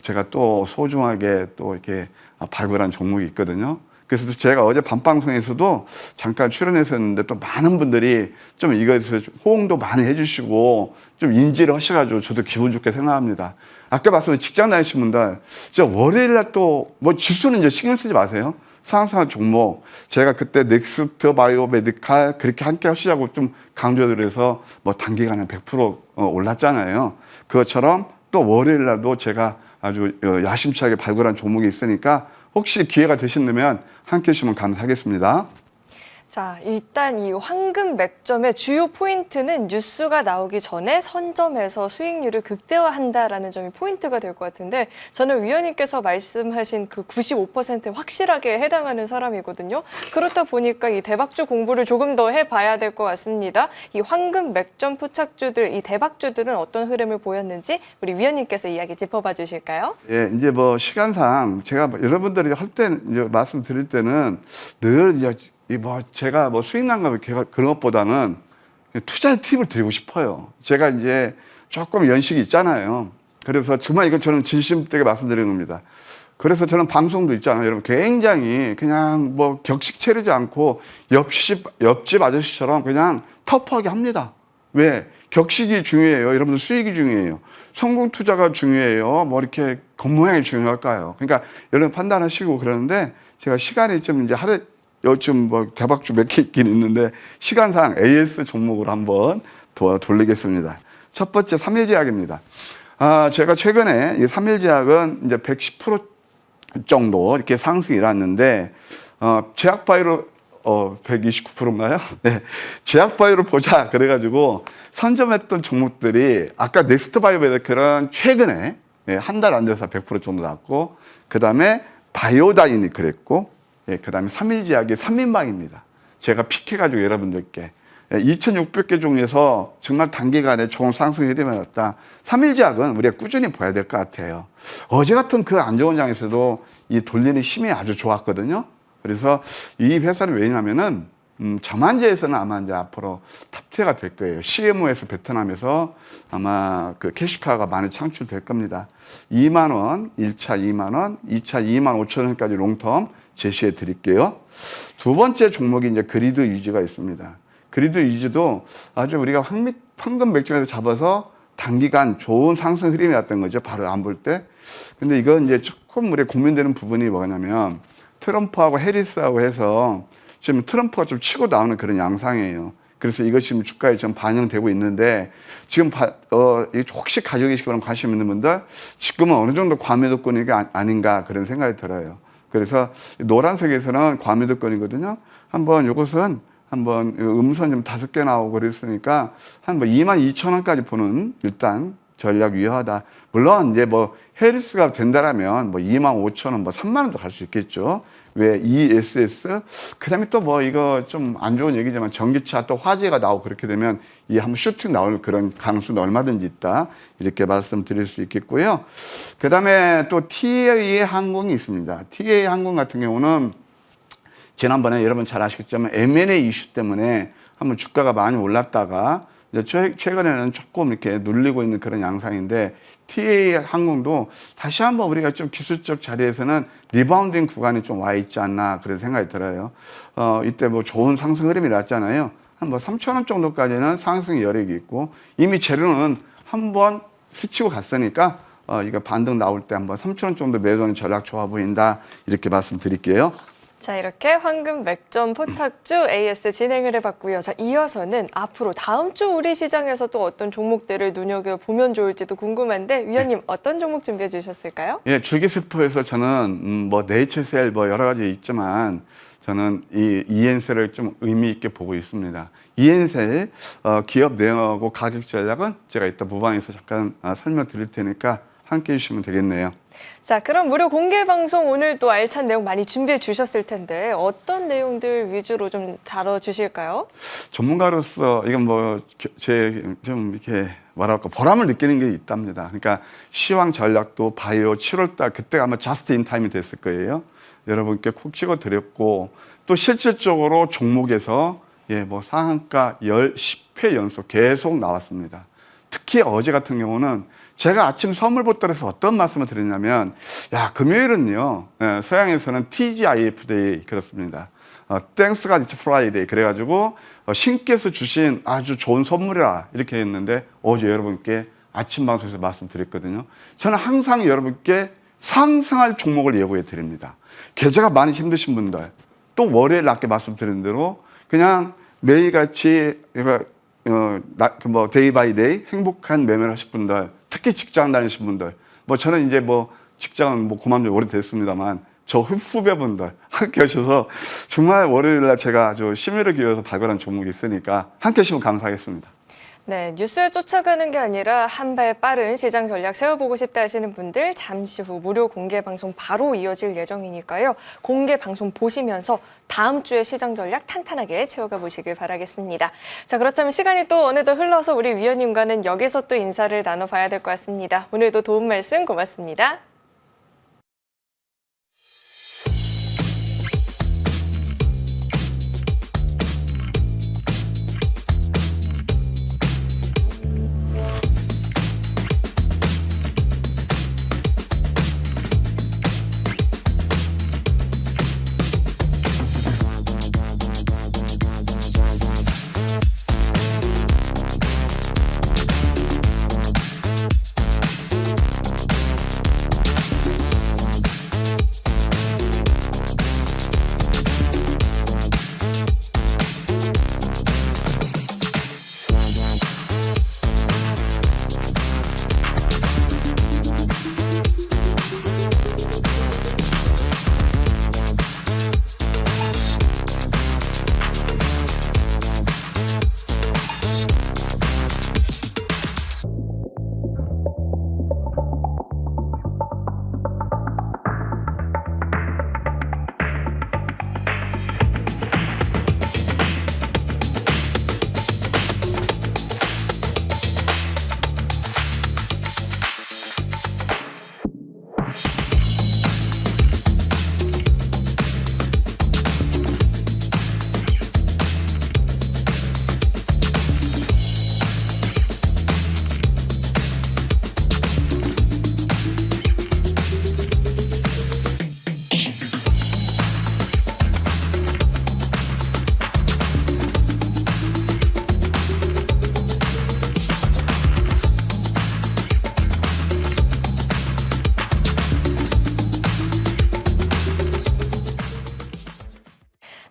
제가 또 소중하게 또 이렇게 발굴한 종목이 있거든요. 그래서 제가 어제 밤방송에서도 잠깐 출연했었는데 또 많은 분들이 좀 이것에 호응도 많이 해주시고 좀 인지를 하셔가지고 저도 기분 좋게 생각합니다. 아까 말씀드린 직장 다니신 분들, 진짜 월요일날 또 뭐 지수는 이제 신경 쓰지 마세요. 상승한 종목, 제가 그때 넥스트 바이오 메디칼 그렇게 함께 하시자고 좀 강조드려서 뭐 단기간에 100% 올랐잖아요. 그것처럼 또 월요일날도 제가 아주 야심차게 발굴한 종목이 있으니까 혹시 기회가 되신다면 함께 해주시면 감사하겠습니다. 자, 일단 이 황금 맥점의 주요 포인트는 뉴스가 나오기 전에 선점해서 수익률을 극대화한다라는 점이 포인트가 될 것 같은데 저는 위원님께서 말씀하신 그 95%에 확실하게 해당하는 사람이거든요. 그렇다 보니까 이 대박주 공부를 조금 더 해봐야 될 것 같습니다. 이 황금 맥점 포착주들, 이 대박주들은 어떤 흐름을 보였는지 우리 위원님께서 이야기 짚어봐 주실까요? 예, 이제 뭐 시간상 제가 여러분들이 할 때 말씀드릴 때는 늘 이제 뭐 제가 뭐 수익 난감 그런 것보다는 투자 팁을 드리고 싶어요. 제가 이제 조금 연식이 있잖아요. 그래서 정말 이건 저는 진심되게 말씀드리는 겁니다. 그래서 저는 방송도 있잖아요. 여러분 굉장히 그냥 뭐 격식 차리지 않고 옆집 아저씨처럼 그냥 터프하게 합니다. 왜? 격식이 중요해요. 여러분들 수익이 중요해요. 성공 투자가 중요해요. 뭐 이렇게 겉모양이 중요할까요? 그러니까 여러분 판단하시고 그러는데 제가 시간이 좀 이제 요즘 뭐 대박주 몇 개 있긴 있는데 시간상 AS 종목으로 한번 돌리겠습니다. 첫 번째 삼일제약입니다. 제가 최근에 이 삼일제약은 이제 110% 정도 이렇게 상승이 일어났는데 제약바이오로 129%인가요? 네, 제약바이오를 보자 그래가지고 선점했던 종목들이 아까 넥스트바이오메디칼은 최근에 한 달 안 돼서 100% 정도 났고 그 다음에 바이오다인이 그랬고 그 다음에 삼일제약이 3인방입니다. 제가 픽해가지고 여러분들께 2,600개 중에서 정말 단기간에 좋은 상승이 되어났다. 삼일제약은 우리가 꾸준히 봐야 될 것 같아요. 어제 같은 그 안 좋은 장에서도 이 돌리는 힘이 아주 좋았거든요. 그래서 이 회사는 왜냐면은 저만제에서는 아마 이제 앞으로 탑재가 될 거예요. CMO에서 베트남에서 아마 그 캐시카가 많이 창출될 겁니다. 2만 원, 1차 2만 원, 2차 2만 5천 원까지 롱텀 제시해 드릴게요. 두 번째 종목이 이제 그리드 유지가 있습니다. 그리드 유지도 아주 우리가 황금 맥점에서 잡아서 단기간 좋은 상승 흐름이 났던 거죠. 바로 안 볼 때. 근데 이건 이제 조금 우리가 고민되는 부분이 뭐냐면 트럼프하고 해리스하고 해서 지금 트럼프가 좀 치고 나오는 그런 양상이에요. 그래서 이것이 지금 주가에 좀 반영되고 있는데 지금 혹시 가지고 계시거나 관심 있는 분들 지금은 어느 정도 과매도권이 아닌가 그런 생각이 들어요. 그래서 노란색에서는 과매도권이거든요. 한번 이것은 한번 음선 좀 5개 나오고 그랬으니까 한 뭐 22,000원까지 보는 일단 전략 유효하다. 물론 이제 뭐 해리스가 된다라면 뭐 25,000원, 뭐 3만 원도 갈 수 있겠죠. 왜 ESS 그다음에 또 뭐 이거 좀 안 좋은 얘기지만 전기차 또 화재가 나오고 그렇게 되면 이 한번 슈팅 나올 그런 가능성도 얼마든지 있다. 이렇게 말씀드릴 수 있겠고요. 그다음에 또 TA 항공이 있습니다. TA 항공 같은 경우는 지난번에 여러분 잘 아시겠지만 M&A 이슈 때문에 한번 주가가 많이 올랐다가 최근에는 조금 이렇게 눌리고 있는 그런 양상인데 TA 항공도 다시 한번 우리가 좀 기술적 자리에서는 리바운딩 구간이 좀 와 있지 않나 그런 생각이 들어요. 이때 뭐 좋은 상승 흐름이 났잖아요. 한 뭐 3,000원 정도까지는 상승 여력이 있고 이미 재료는 한번 스치고 갔으니까 이거 반등 나올 때 한번 3,000원 정도 매도는 전략 좋아 보인다 이렇게 말씀드릴게요. 자, 이렇게 황금 맥점 포착주 AS 진행을 해봤고요. 자, 이어서는 앞으로 다음 주 우리 시장에서 또 어떤 종목들을 눈여겨보면 좋을지도 궁금한데 위원님 어떤 종목 준비해 주셨을까요? 예, 주기세포에서 저는 뭐 네이처셀 뭐 여러 가지 있지만 저는 이 이엔셀을 좀 의미 있게 보고 있습니다. 이엔셀 기업 내용하고 가격 전략은 제가 이따 무방에서 잠깐 설명드릴 테니까 함께 해주시면 되겠네요. 자, 그럼 무료 공개 방송 오늘 또 알찬 내용 많이 준비해 주셨을 텐데 어떤 내용들 위주로 좀 다뤄주실까요? 전문가로서 이건 뭐 제 좀 이렇게 뭐랄까 보람을 느끼는 게 있답니다. 그러니까 시황 전략도 바이오 7월달 그때가 아마 저스트 인 타임이 됐을 거예요. 여러분께 콕 찍어드렸고 또 실질적으로 종목에서 뭐 상한가 10회 연속 계속 나왔습니다. 특히 어제 같은 경우는 제가 아침 선물보따리에서 어떤 말씀을 드렸냐면 금요일은요 서양에서는 TGIF 데이 그렇습니다. Thanks God It's Friday 그래가지고 신께서 주신 아주 좋은 선물이라 이렇게 했는데 어제 여러분께 아침 방송에서 말씀드렸거든요. 저는 항상 여러분께 상승할 종목을 예고해 드립니다. 계좌가 많이 힘드신 분들 또 월요일 낮게 말씀드린 대로 그냥 매일같이 데이 바이 데이 행복한 매매를 하실 분들 특히 직장 다니신 분들 저는 이제 직장은 그만둔 지 오래됐습니다만 저 후배분들 함께 하셔서 정말 월요일날 제가 아주 심혈을 기울여서 발굴한 종목이 있으니까 함께 하시면 감사하겠습니다. 네, 뉴스에 쫓아가는 게 아니라 한 발 빠른 시장 전략 세워보고 싶다 하시는 분들 잠시 후 무료 공개 방송 바로 이어질 예정이니까요. 공개 방송 보시면서 다음 주에 시장 전략 탄탄하게 채워가 보시길 바라겠습니다. 자, 그렇다면 시간이 또 어느덧 흘러서 우리 위원님과는 여기서 또 인사를 나눠봐야 될 것 같습니다. 오늘도 도움 말씀 고맙습니다.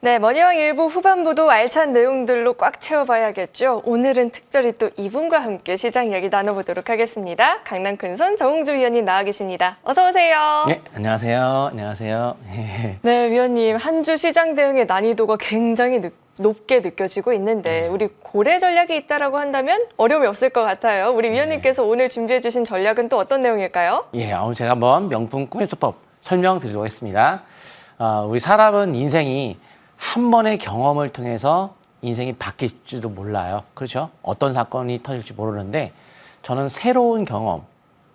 네, 머니왕 1부 후반부도 알찬 내용들로 꽉 채워봐야겠죠. 오늘은 특별히 또 이분과 함께 시장 이야기 나눠보도록 하겠습니다. 강남 큰손 정웅주 위원님 나와 계십니다. 어서 오세요. 네, 안녕하세요. 안녕하세요. 네, 위원님 한 주 시장 대응의 난이도가 굉장히 높게 느껴지고 있는데 우리 고래 전략이 있다라고 한다면 어려움이 없을 것 같아요. 우리 위원님께서 오늘 준비해 주신 전략은 또 어떤 내용일까요? 오늘 제가 한번 명품 꿈의 수법 설명드리도록 하겠습니다. 우리 사람은 인생이 한 번의 경험을 통해서 인생이 바뀔지도 몰라요. 그렇죠? 어떤 사건이 터질지 모르는데 저는 새로운 경험,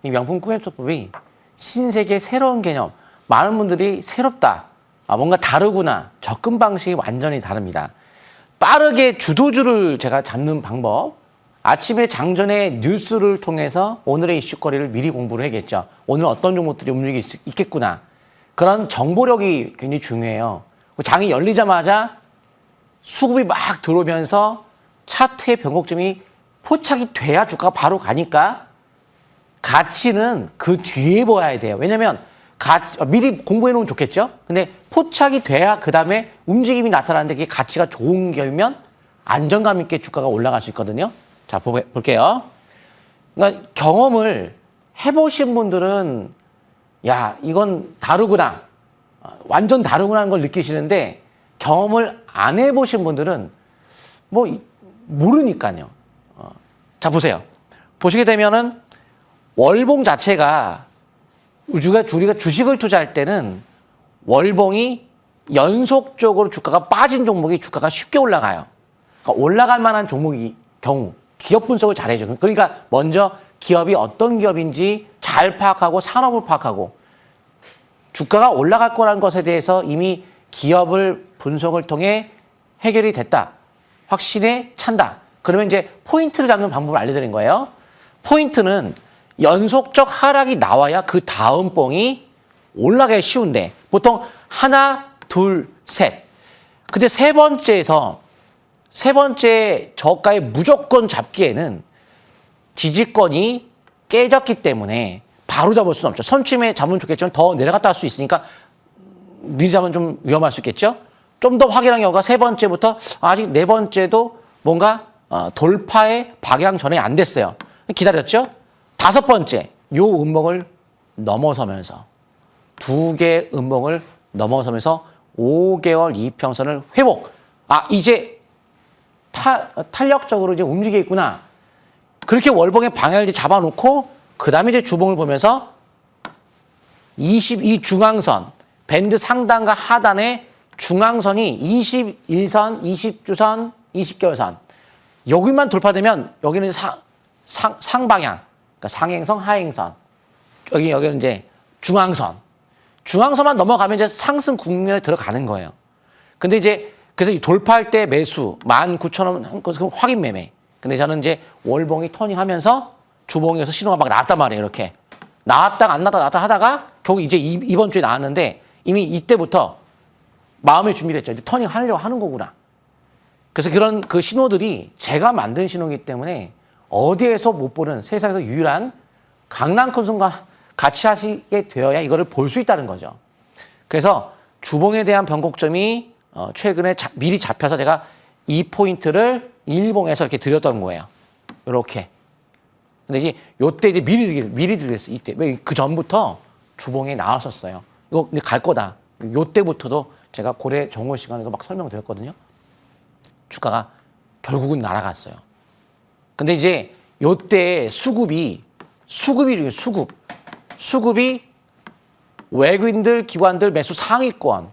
이 명품 꿈의 수법이 신세계 새로운 개념, 많은 분들이 새롭다, 뭔가 다르구나, 접근 방식이 완전히 다릅니다. 빠르게 주도주를 제가 잡는 방법, 아침에 장전에 뉴스를 통해서 오늘의 이슈거리를 미리 공부를 해야겠죠. 오늘 어떤 종목들이 움직일 수 있겠구나. 그런 정보력이 굉장히 중요해요. 장이 열리자마자 수급이 막 들어오면서 차트의 변곡점이 포착이 돼야 주가가 바로 가니까 가치는 그 뒤에 봐야 돼요. 왜냐면 미리 공부해 놓으면 좋겠죠. 근데 포착이 돼야 그 다음에 움직임이 나타나는데 그게 가치가 좋은 결면 안정감 있게 주가가 올라갈 수 있거든요. 자, 볼게요. 그러니까 경험을 해보신 분들은 이건 다르구나. 완전 다르구나 하는 걸 느끼시는데 경험을 안 해보신 분들은 뭐 모르니까요. 자, 보세요. 보시게 되면은 월봉 자체가 우리가 주식을 투자할 때는 월봉이 연속적으로 주가가 빠진 종목이 주가가 쉽게 올라가요. 그러니까 올라갈 만한 종목이 경우 기업 분석을 잘 해줘요. 그러니까 먼저 기업이 어떤 기업인지 잘 파악하고 산업을 파악하고 주가가 올라갈 거라는 것에 대해서 이미 기업을 분석을 통해 해결이 됐다. 확신에 찬다. 그러면 이제 포인트를 잡는 방법을 알려드린 거예요. 포인트는 연속적 하락이 나와야 그 다음 봉이 올라가기 쉬운데 보통 하나, 둘, 셋. 근데 세 번째 저가에 무조건 잡기에는 지지권이 깨졌기 때문에 바로 잡을 수는 없죠. 선취매 잡으면 좋겠지만 더 내려갔다 할 수 있으니까 미리 잡으면 좀 위험할 수 있겠죠. 좀 더 확인한 경우가 세 번째부터 아직 네 번째도 뭔가 돌파의 방향 전환이 안 됐어요. 기다렸죠. 다섯 번째, 요 음봉을 넘어서면서 두 개의 음봉을 넘어서면서 5개월 이평선을 회복. 아, 이제 탄력적으로 이제 움직이겠구나. 그렇게 월봉의 방향을 이제 잡아놓고 그 다음에 이제 주봉을 보면서 22 중앙선, 밴드 상단과 하단의 중앙선이 21선, 20주선, 20개월선. 여기만 돌파되면 여기는 상방향, 그러니까 상행선, 하행선. 여기는 이제 중앙선. 중앙선만 넘어가면 이제 상승 국면에 들어가는 거예요. 근데 이제 그래서 돌파할 때 매수 19,000원 한 것은 확인 매매. 근데 저는 이제 월봉이 터닝하면서 주봉에서 신호가 막 나왔단 말이에요. 이렇게 나왔다가 안 나왔다 하다가 결국 이제 이번 주에 나왔는데 이미 이때부터 마음의 준비를 했죠. 이제 터닝 하려고 하는 거구나. 그래서 그런 그 신호들이 제가 만든 신호이기 때문에 어디에서 못 보는 세상에서 유일한 강남콘슨과 같이 하시게 되어야 이거를 볼 수 있다는 거죠. 그래서 주봉에 대한 변곡점이 최근에 미리 잡혀서 제가 이 포인트를 일봉에서 이렇게 드렸던 거예요. 이렇게. 근데 이제 요때 이제 미리 드리겠어요. 이때. 왜 그 전부터 주봉에 나왔었어요. 이거 이제 갈 거다. 요때부터도 제가 고래 정오 시간에도 막 설명드렸거든요. 주가가 결국은 날아갔어요. 근데 이제 요때 수급이 중에 수급이 외국인들, 기관들 매수 상위권.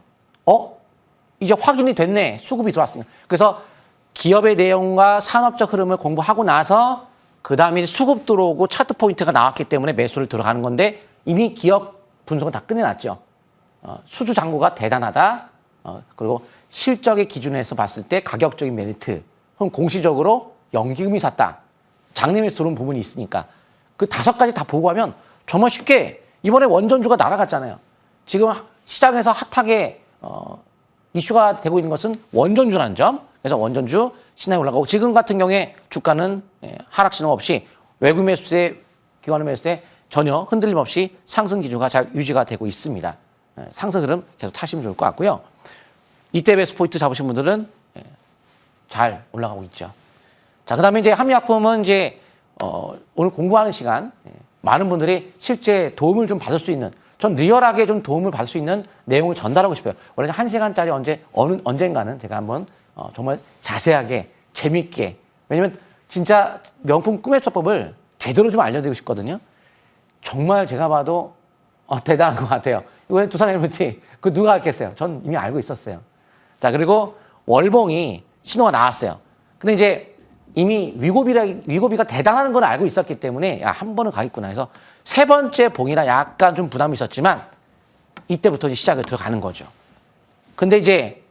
이제 확인이 됐네. 수급이 들어왔으니까. 그래서 기업의 내용과 산업적 흐름을 공부하고 나서 그 다음에 수급 들어오고 차트 포인트가 나왔기 때문에 매수를 들어가는 건데 이미 기업 분석은 다 끝내놨죠. 수주 잔고가 대단하다. 그리고 실적의 기준에서 봤을 때 가격적인 메리트. 그럼 공시적으로 연기금이 샀다. 장내 매수 들어온 부분이 있으니까. 그 5가지 다 보고 하면 정말 쉽게 이번에 원전주가 날아갔잖아요. 지금 시장에서 핫하게 이슈가 되고 있는 것은 원전주라는 점. 그래서 원전주 신나게 올라가고 지금 같은 경우에 주가는 하락 신호 없이 외국 매수세, 기관 매수세 전혀 흔들림 없이 상승 기조가 잘 유지가 되고 있습니다. 상승 흐름 계속 타시면 좋을 것 같고요. 이때 베스트 포인트 잡으신 분들은 잘 올라가고 있죠. 자, 그다음에 이제 함유약품은 이제 오늘 공부하는 시간 많은 분들이 실제 도움을 좀 받을 수 있는 전 리얼하게 좀 도움을 받을 수 있는 내용을 전달하고 싶어요. 원래 1시간짜리 언젠가는 제가 한번 정말 자세하게 재밌게 왜냐면 진짜 명품 꿈의 처법을 제대로 좀 알려드리고 싶거든요. 정말 제가 봐도 대단한 것 같아요. 이번에 두산 LMT 그 누가 알겠어요? 전 이미 알고 있었어요. 자, 그리고 월봉이 신호가 나왔어요. 근데 이제 이미 위고비가 대단한 건 알고 있었기 때문에 한 번은 가겠구나 해서 세 번째 봉이라 약간 좀 부담이 있었지만 이때부터 이제 시작을 들어가는 거죠. 근데 이제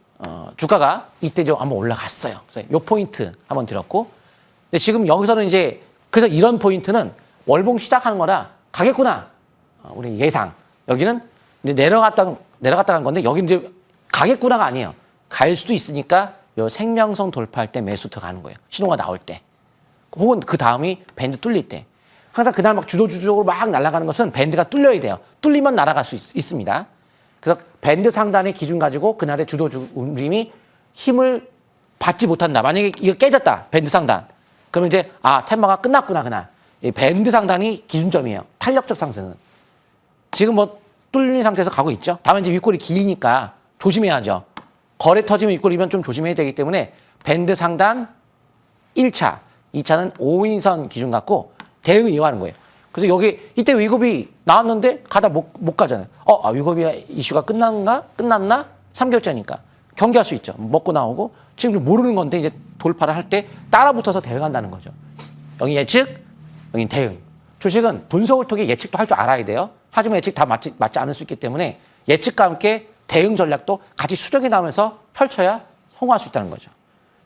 주가가 이때 좀 한번 올라갔어요. 그래서 요 포인트 한번 드렸고 근데 지금 여기서는 이제 그래서 이런 포인트는 월봉 시작하는 거라 가겠구나. 우리 예상. 여기는 이제 내려갔다 간 건데 여기 이제 가겠구나가 아니에요. 갈 수도 있으니까 요 생명선 돌파할 때 매수 들어가는 거예요. 신호가 나올 때. 혹은 그 다음이 밴드 뚫릴 때. 항상 그날 막 주도주적으로 막 날아가는 것은 밴드가 뚫려야 돼요. 뚫리면 날아갈 수 있습니다. 그래서 밴드 상단의 기준 가지고 그날의 주도주 움직임이 힘을 받지 못한다. 만약에 이거 깨졌다. 밴드 상단. 그러면 이제 테마가 끝났구나 그날. 이 밴드 상단이 기준점이에요. 탄력적 상승은. 지금 뭐 뚫린 상태에서 가고 있죠. 다만 이제 윗골이 기니까 조심해야죠. 거래 터짐 윗골이면 좀 조심해야 되기 때문에 밴드 상단 1차, 2차는 5인선 기준 갖고 대응 이용하는 거예요. 그래서 여기 이때 위급이 나왔는데 가다 못 가잖아요. 위급이 이슈가 끝났나? 3개월째니까 경계할 수 있죠. 먹고 나오고 지금 모르는 건데 이제 돌파를 할 때 따라붙어서 대응한다는 거죠. 여기 예측, 여기 대응. 주식은 분석을 통해 예측도 할 줄 알아야 돼요. 하지만 예측 다 맞지 않을 수 있기 때문에 예측과 함께 대응 전략도 같이 수정해 나오면서 펼쳐야 성공할 수 있다는 거죠.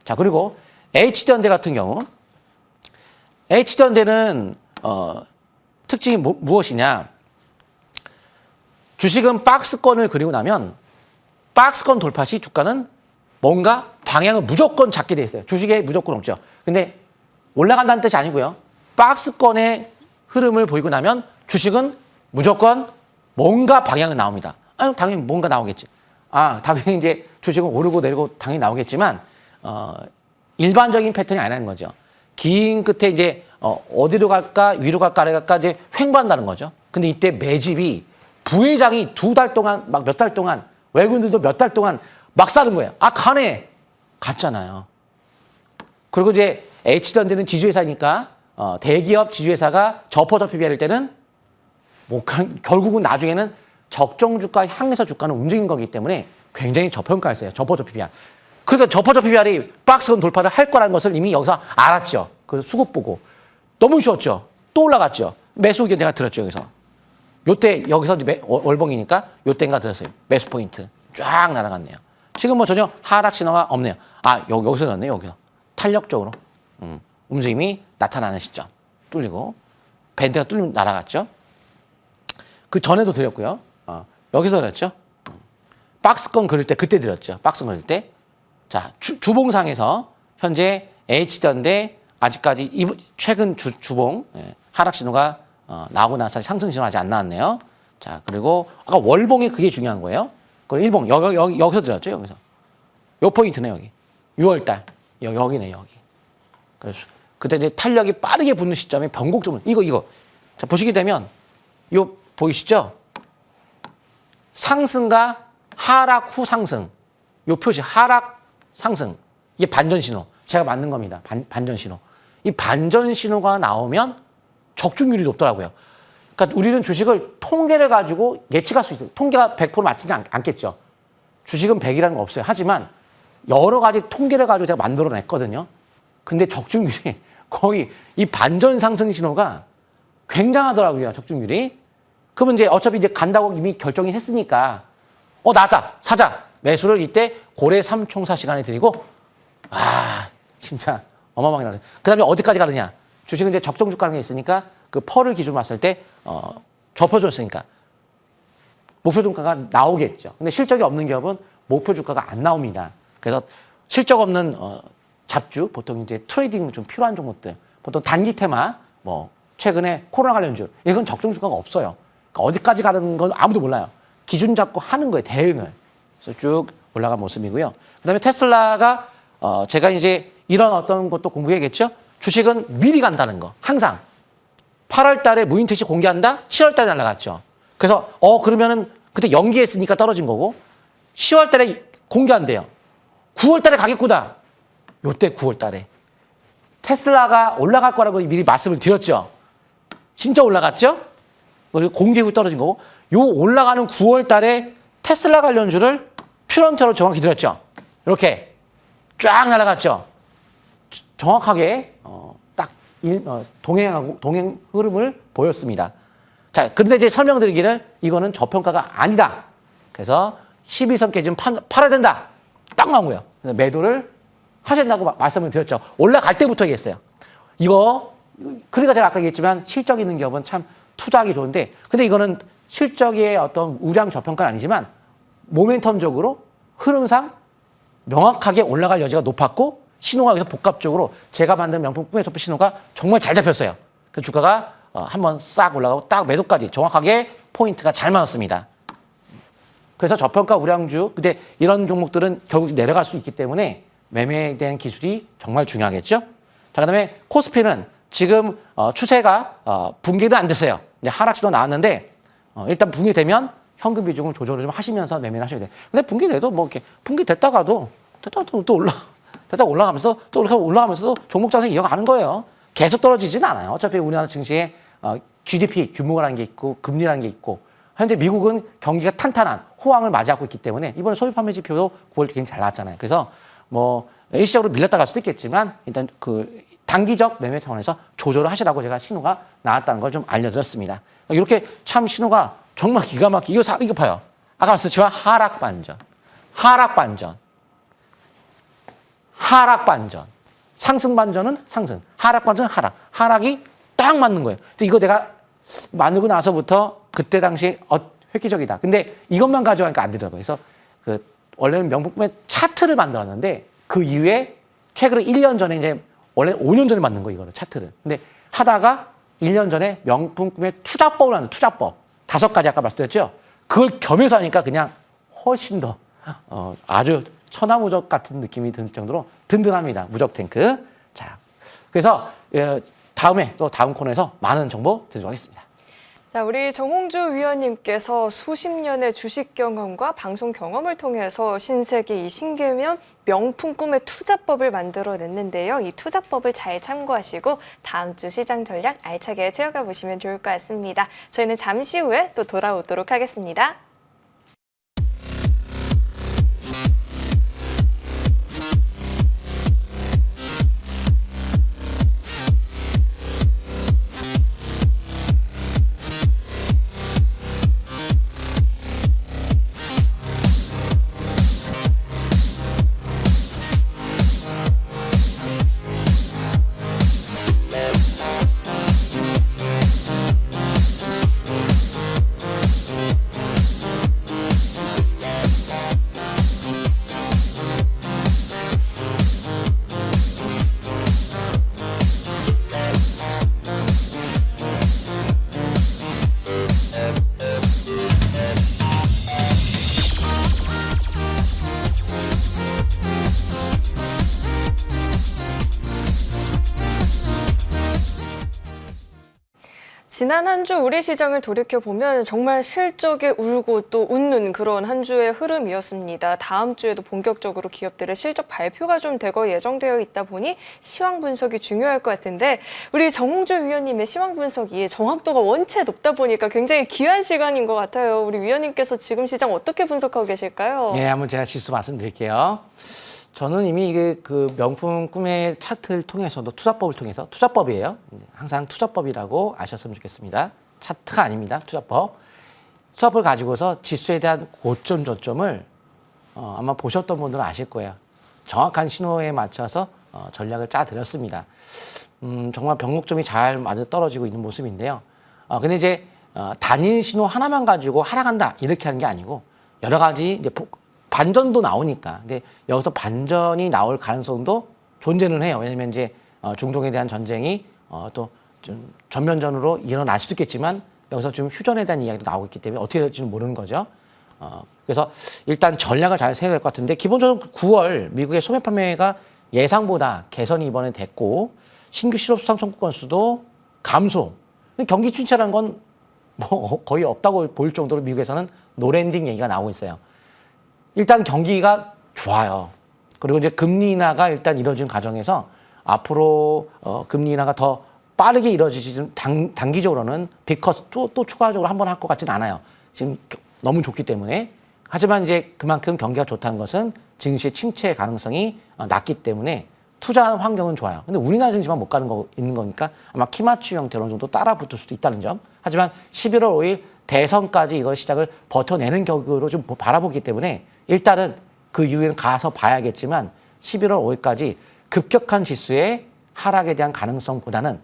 자, 그리고 HD현대 같은 경우 HD현대는 특징이 무엇이냐? 주식은 박스권을 그리고 나면 박스권 돌파 시 주가는 뭔가 방향을 무조건 잡게 돼 있어요. 주식에 무조건 없죠. 근데 올라간다는 뜻이 아니고요. 박스권의 흐름을 보이고 나면 주식은 무조건 뭔가 방향은 나옵니다. 당연히 뭔가 나오겠지. 당연히 이제 주식은 오르고 내리고 당연히 나오겠지만 일반적인 패턴이 아니라는 거죠. 긴 끝에 이제 어디로 갈까, 위로 갈까, 아래 갈까 이제 횡보한다는 거죠. 근데 이때 매집이 부회장이 2달 동안 막 몇 달 동안 외국인들도 몇 달 동안 막 사는 거예요. 가네. 갔잖아요. 그리고 이제 H전대는 지주회사니까 대기업 지주회사가 저퍼저피비할 때는 결국은 나중에는 적정 주가 향해서 주가는 움직인 거기 때문에 굉장히 저평가했어요. 저퍼저피비알. 그러니까 저퍼저피비알이 박스권 돌파를 할 거라는 것을 이미 여기서 알았죠. 그 수급 보고. 너무 쉬웠죠. 또 올라갔죠. 매수 의견 내가 들었죠, 여기서. 요때 여기서 월봉이니까 요때인가 들었어요. 매수 포인트. 쫙 날아갔네요. 지금 뭐 전혀 하락 신호가 없네요. 여기서 넣었네요, 여기서. 탄력적으로. 움직임이 나타나는 시점. 뚫리고. 밴드가 뚫리면 날아갔죠. 그 전에도 드렸고요. 여기서 드렸죠. 박스권 그릴 때 그때 드렸죠. 박스권 그릴 때. 자, 주봉상에서 현재 H전대 아직까지 최근 주봉 하락 신호가 나오고 나서 상승 신호 아직 안 나왔네요. 자, 그리고 아까 월봉이 그게 중요한 거예요. 그리고 일봉 여기서 드렸죠. 여기서. 요 포인트네 여기. 6월달 여기네 여기. 그래서 그때 이제 탄력이 빠르게 붙는 시점에 변곡점을 이거. 자, 보시게 되면 요 보이시죠? 상승과 하락 후 상승. 요 표시 하락 상승. 이게 반전 신호. 제가 만든 겁니다. 반전 신호. 이 반전 신호가 나오면 적중률이 높더라고요. 그러니까 우리는 주식을 통계를 가지고 예측할 수 있어요. 통계가 100% 맞지는 않겠죠. 주식은 100이라는 거 없어요. 하지만 여러 가지 통계를 가지고 제가 만들어냈거든요. 근데 적중률이 거의 이 반전 상승 신호가 굉장하더라고요. 적중률이. 그러면 이제 어차피 이제 간다고 이미 결정이 했으니까 나왔다. 사자. 매수를 이때 고래 삼총사 시간에 드리고 진짜 어마어마하게 나가요. 그 다음에 어디까지 가느냐. 주식은 이제 적정 주가가 있으니까 그 펄을 기준으로 봤을 때 접어줬으니까 목표 주가가 나오겠죠. 근데 실적이 없는 기업은 목표 주가가 안 나옵니다. 그래서 실적 없는 잡주, 보통 이제 트레이딩 좀 필요한 종목들, 보통 단기 테마, 뭐 최근에 코로나 관련주, 이건 적정 주가가 없어요. 그러니까 어디까지 가는 건 아무도 몰라요. 기준 잡고 하는 거예요, 대응을. 그래서 쭉 올라간 모습이고요. 그다음에 테슬라가 제가 이제 이런 어떤 것도 공부해야겠죠. 주식은 미리 간다는 거. 항상 8월 달에 무인 택시 공개한다. 7월 달에 날라갔죠. 그래서 그러면은 그때 연기했으니까 떨어진 거고 10월 달에 공개한대요. 9월 달에 가겠구나. 요때 9월 달에 테슬라가 올라갈 거라고 미리 말씀을 드렸죠. 진짜 올라갔죠? 공개 후 떨어진 거고 요 올라가는 9월 달에 테슬라 관련주를 퓨런트로 정확히 드렸죠. 이렇게 쫙 날아갔죠. 정확하게 딱 동행 흐름을 보였습니다. 자, 그런데 이제 설명드리기를 이거는 저평가가 아니다. 그래서 12선 깨지면 팔아야 된다. 딱 나온 거예요. 그래서 매도를 하신다고 말씀을 드렸죠. 올라갈 때부터 얘기했어요. 이거 그러니까 제가 아까 얘기했지만 실적 있는 기업은 참 투자하기 좋은데 근데 이거는 실적의 어떤 우량 저평가는 아니지만 모멘텀적으로 흐름상 명확하게 올라갈 여지가 높았고 신호가 여기서 복합적으로 제가 만든 명품 꿈의 토프 신호가 정말 잘 잡혔어요. 그 주가가 한번 싹 올라가고 딱 매도까지 정확하게 포인트가 잘 맞았습니다. 그래서 저평가 우량주, 근데 이런 종목들은 결국 내려갈 수 있기 때문에 매매에 대한 기술이 정말 중요하겠죠. 자, 그다음에 코스피는 지금 추세가 붕괴는 안 됐어요. 이제 하락시도 나왔는데 일단 붕괴되면 현금 비중을 조절을 좀 하시면서 매매를 하셔야 돼요. 근데 분기돼도 뭐 이렇게 분기됐다가도 됐다가 올라가면서 또 올라가면서 종목 장세 이어가는 거예요. 계속 떨어지지는 않아요. 어차피 우리나라 증시에 GDP 규모라는 게 있고 금리라는 게 있고 현재 미국은 경기가 탄탄한 호황을 맞이하고 있기 때문에 이번에 소비 판매 지표도 9월 굉장히 잘 나왔잖아요. 그래서 뭐 일시적으로 밀렸다 갈 수도 있겠지만 일단 그 단기적 매매 차원에서 조절을 하시라고 제가 신호가 나왔다는 걸 좀 알려드렸습니다. 이렇게 참 신호가 정말 기가 막히게 이거 봐요. 아까 말씀드렸지만 하락 반전. 상승 반전은 상승, 하락 반전은 하락. 하락이 딱 맞는 거예요. 그래서 이거 내가 만들고 나서부터 그때 당시 획기적이다. 근데 이것만 가져가니까 안 되더라고요. 그래서 그 원래는 명품의 차트를 만들었는데 그 이후에 최근에 1년 전에 이제 원래 5년 전에 만든 거 이거를 차트를. 근데 하다가 1년 전에 명품의 투자법을 하는 투자법 5가지 아까 말씀드렸죠. 그걸 겸해서 하니까 그냥 훨씬 더 아주 천하무적 같은 느낌이 들 정도로 든든합니다. 무적 탱크. 자, 그래서 다음에 또 다음 코너에서 많은 정보 드리도록 하겠습니다. 자, 우리 정홍주 위원님께서 수십 년의 주식 경험과 방송 경험을 통해서 신세계 이 신개념 명품 꿈의 투자법을 만들어냈는데요. 이 투자법을 잘 참고하시고 다음 주 시장 전략 알차게 채워가 보시면 좋을 것 같습니다. 저희는 잠시 후에 또 돌아오도록 하겠습니다. 지난 한 주 우리 시장을 돌이켜보면 정말 실적에 울고 또 웃는 그런 한 주의 흐름이었습니다. 다음 주에도 본격적으로 기업들의 실적 발표가 좀 되고 예정되어 있다 보니 시황 분석이 중요할 것 같은데 우리 정홍주 위원님의 시황 분석이 정확도가 원체 높다 보니까 굉장히 귀한 시간인 것 같아요. 우리 위원님께서 지금 시장 어떻게 분석하고 계실까요? 네, 한번 제가 실수 말씀드릴게요. 저는 이미 그 명품 꿈의 차트를 통해서도 투자법을 통해서 투자법이에요. 항상 투자법이라고 아셨으면 좋겠습니다. 차트가 아닙니다. 투자법. 투자법을 가지고서 지수에 대한 고점 저점을 아마 보셨던 분들은 아실 거예요. 정확한 신호에 맞춰서 전략을 짜드렸습니다. 정말 변곡점이 잘 맞아 떨어지고 있는 모습인데요. 근데 이제 단일 신호 하나만 가지고 하락한다 이렇게 하는 게 아니고 여러 가지 이제 반전도 나오니까. 근데 여기서 반전이 나올 가능성도 존재는 해요. 왜냐면 이제 중동에 대한 전쟁이 또 좀 전면전으로 일어날 수도 있겠지만 여기서 좀 휴전에 대한 이야기도 나오고 있기 때문에 어떻게 될지는 모르는 거죠. 그래서 일단 전략을 잘 세워야 될 것 같은데 기본적으로 9월 미국의 소매 판매가 예상보다 개선이 이번에 됐고 신규 실업 수당 청구 건수도 감소. 경기 침체라는 건 뭐 거의 없다고 볼 정도로 미국에서는 노랜딩 얘기가 나오고 있어요. 일단 경기가 좋아요. 그리고 이제 금리 인하가 일단 이루어진 과정에서 앞으로 금리 인하가 더 빠르게 이루어지지 단기적으로는 빅커스 또 추가적으로 한 번 할 것 같진 않아요. 지금 너무 좋기 때문에. 하지만 이제 그만큼 경기가 좋다는 것은 증시의 침체 가능성이 낮기 때문에 투자하는 환경은 좋아요. 근데 우리나라 증시만 못 가는 거 있는 거니까 아마 키맞추 형태로 어느 정도 따라 붙을 수도 있다는 점. 하지만 11월 5일 대선까지 이걸 시작을 버텨내는 격으로 좀 바라보기 때문에 일단은 그 이후에는 가서 봐야겠지만 11월 5일까지 급격한 지수의 하락에 대한 가능성보다는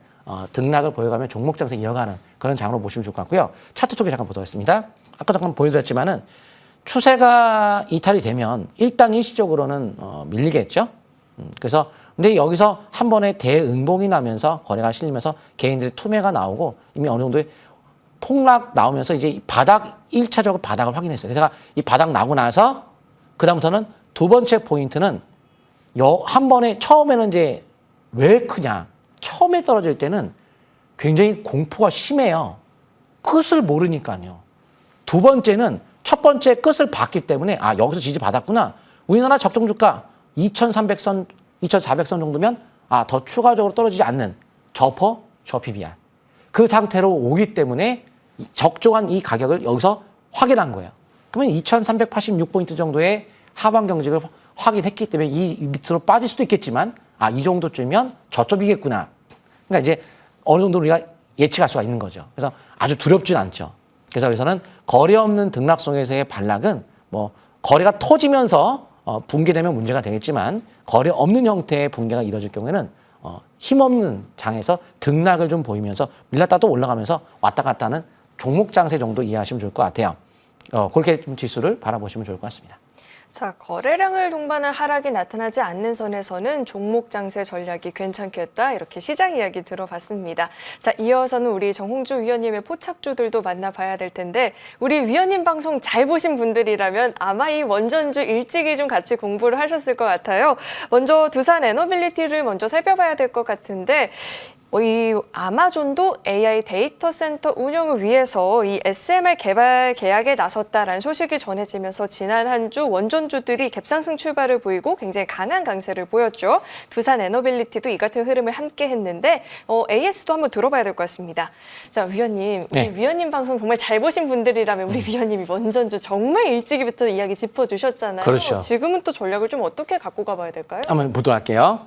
등락을 보여가며 종목 장세 이어가는 그런 장으로 보시면 좋을 것 같고요. 차트 쪽에 잠깐 보도록 하겠습니다. 아까 잠깐 보여드렸지만은 추세가 이탈이 되면 일단 일시적으로는 밀리겠죠. 그래서 근데 여기서 한 번에 대응봉이 나면서 거래가 실리면서 개인들의 투매가 나오고 이미 어느 정도의 폭락 나오면서 이제 바닥 1차적으로 바닥을 확인했어요. 그래서 제가 이 바닥 나고 나서 그다음부터는 두 번째 포인트는 한 번에 처음에는 이제 왜 크냐? 처음에 떨어질 때는 굉장히 공포가 심해요. 그것을 모르니까요. 두 번째는 첫 번째 끝을 봤기 때문에 여기서 지지받았구나. 우리나라 적정 주가 2,300선, 2,400선 정도면 더 추가적으로 떨어지지 않는 저퍼, 저PBR. 그 상태로 오기 때문에 적정한 이 가격을 여기서 확인한 거예요. 그러면 2,386포인트 정도의 하방 경직을 확인했기 때문에 이 밑으로 빠질 수도 있겠지만 이 정도쯤이면 저점이겠구나. 그러니까 이제 어느 정도 우리가 예측할 수가 있는 거죠. 그래서 아주 두렵진 않죠. 그래서 여기서는 거래 없는 등락성에서의 반락은 뭐 거래가 터지면서 붕괴되면 문제가 되겠지만 거래 없는 형태의 붕괴가 이루어질 경우에는 힘없는 장에서 등락을 좀 보이면서 밀렸다 또 올라가면서 왔다 갔다 하는 종목 장세 정도 이해하시면 좋을 것 같아요. 그렇게 좀 지수를 바라보시면 좋을 것 같습니다. 자, 거래량을 동반한 하락이 나타나지 않는 선에서는 종목 장세 전략이 괜찮겠다. 이렇게 시장 이야기 들어봤습니다. 자, 이어서는 우리 정홍주 위원님의 포착주들도 만나봐야 될 텐데 우리 위원님 방송 잘 보신 분들이라면 아마 이 원전주 일찍이 좀 같이 공부를 하셨을 것 같아요. 먼저 두산 에너빌리티를 먼저 살펴봐야 될 것 같은데 이 아마존도 AI 데이터 센터 운영을 위해서 이 SMR 개발 계약에 나섰다라는 소식이 전해지면서 지난 한 주 원전주들이 갭상승 출발을 보이고 굉장히 강한 강세를 보였죠. 두산 에너빌리티도 이 같은 흐름을 함께 했는데 AS도 한번 들어봐야 될 것 같습니다. 자, 위원님, 네. 우리 위원님 방송 정말 잘 보신 분들이라면 우리 위원님이 원전주 정말 일찍이부터 이야기 짚어주셨잖아요. 그렇죠. 지금은 또 전략을 좀 어떻게 갖고 가봐야 될까요? 한번 보도록 할게요.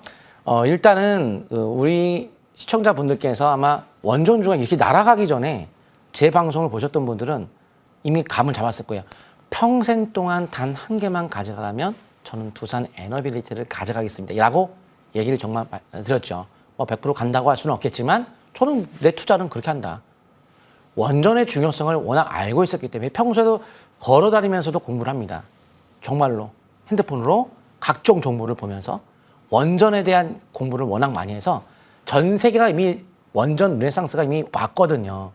일단은 우리 시청자분들께서 아마 원전주가 이렇게 날아가기 전에 제 방송을 보셨던 분들은 이미 감을 잡았을 거예요. 평생 동안 단 한 개만 가져가라면 저는 두산 에너빌리티를 가져가겠습니다. 라고 얘기를 정말 드렸죠. 100% 간다고 할 수는 없겠지만 저는 내 투자는 그렇게 한다. 원전의 중요성을 워낙 알고 있었기 때문에 평소에도 걸어다니면서도 공부를 합니다. 정말로 핸드폰으로 각종 정보를 보면서 원전에 대한 공부를 워낙 많이 해서 전 세계가 이미 원전 르네상스가 이미 왔거든요.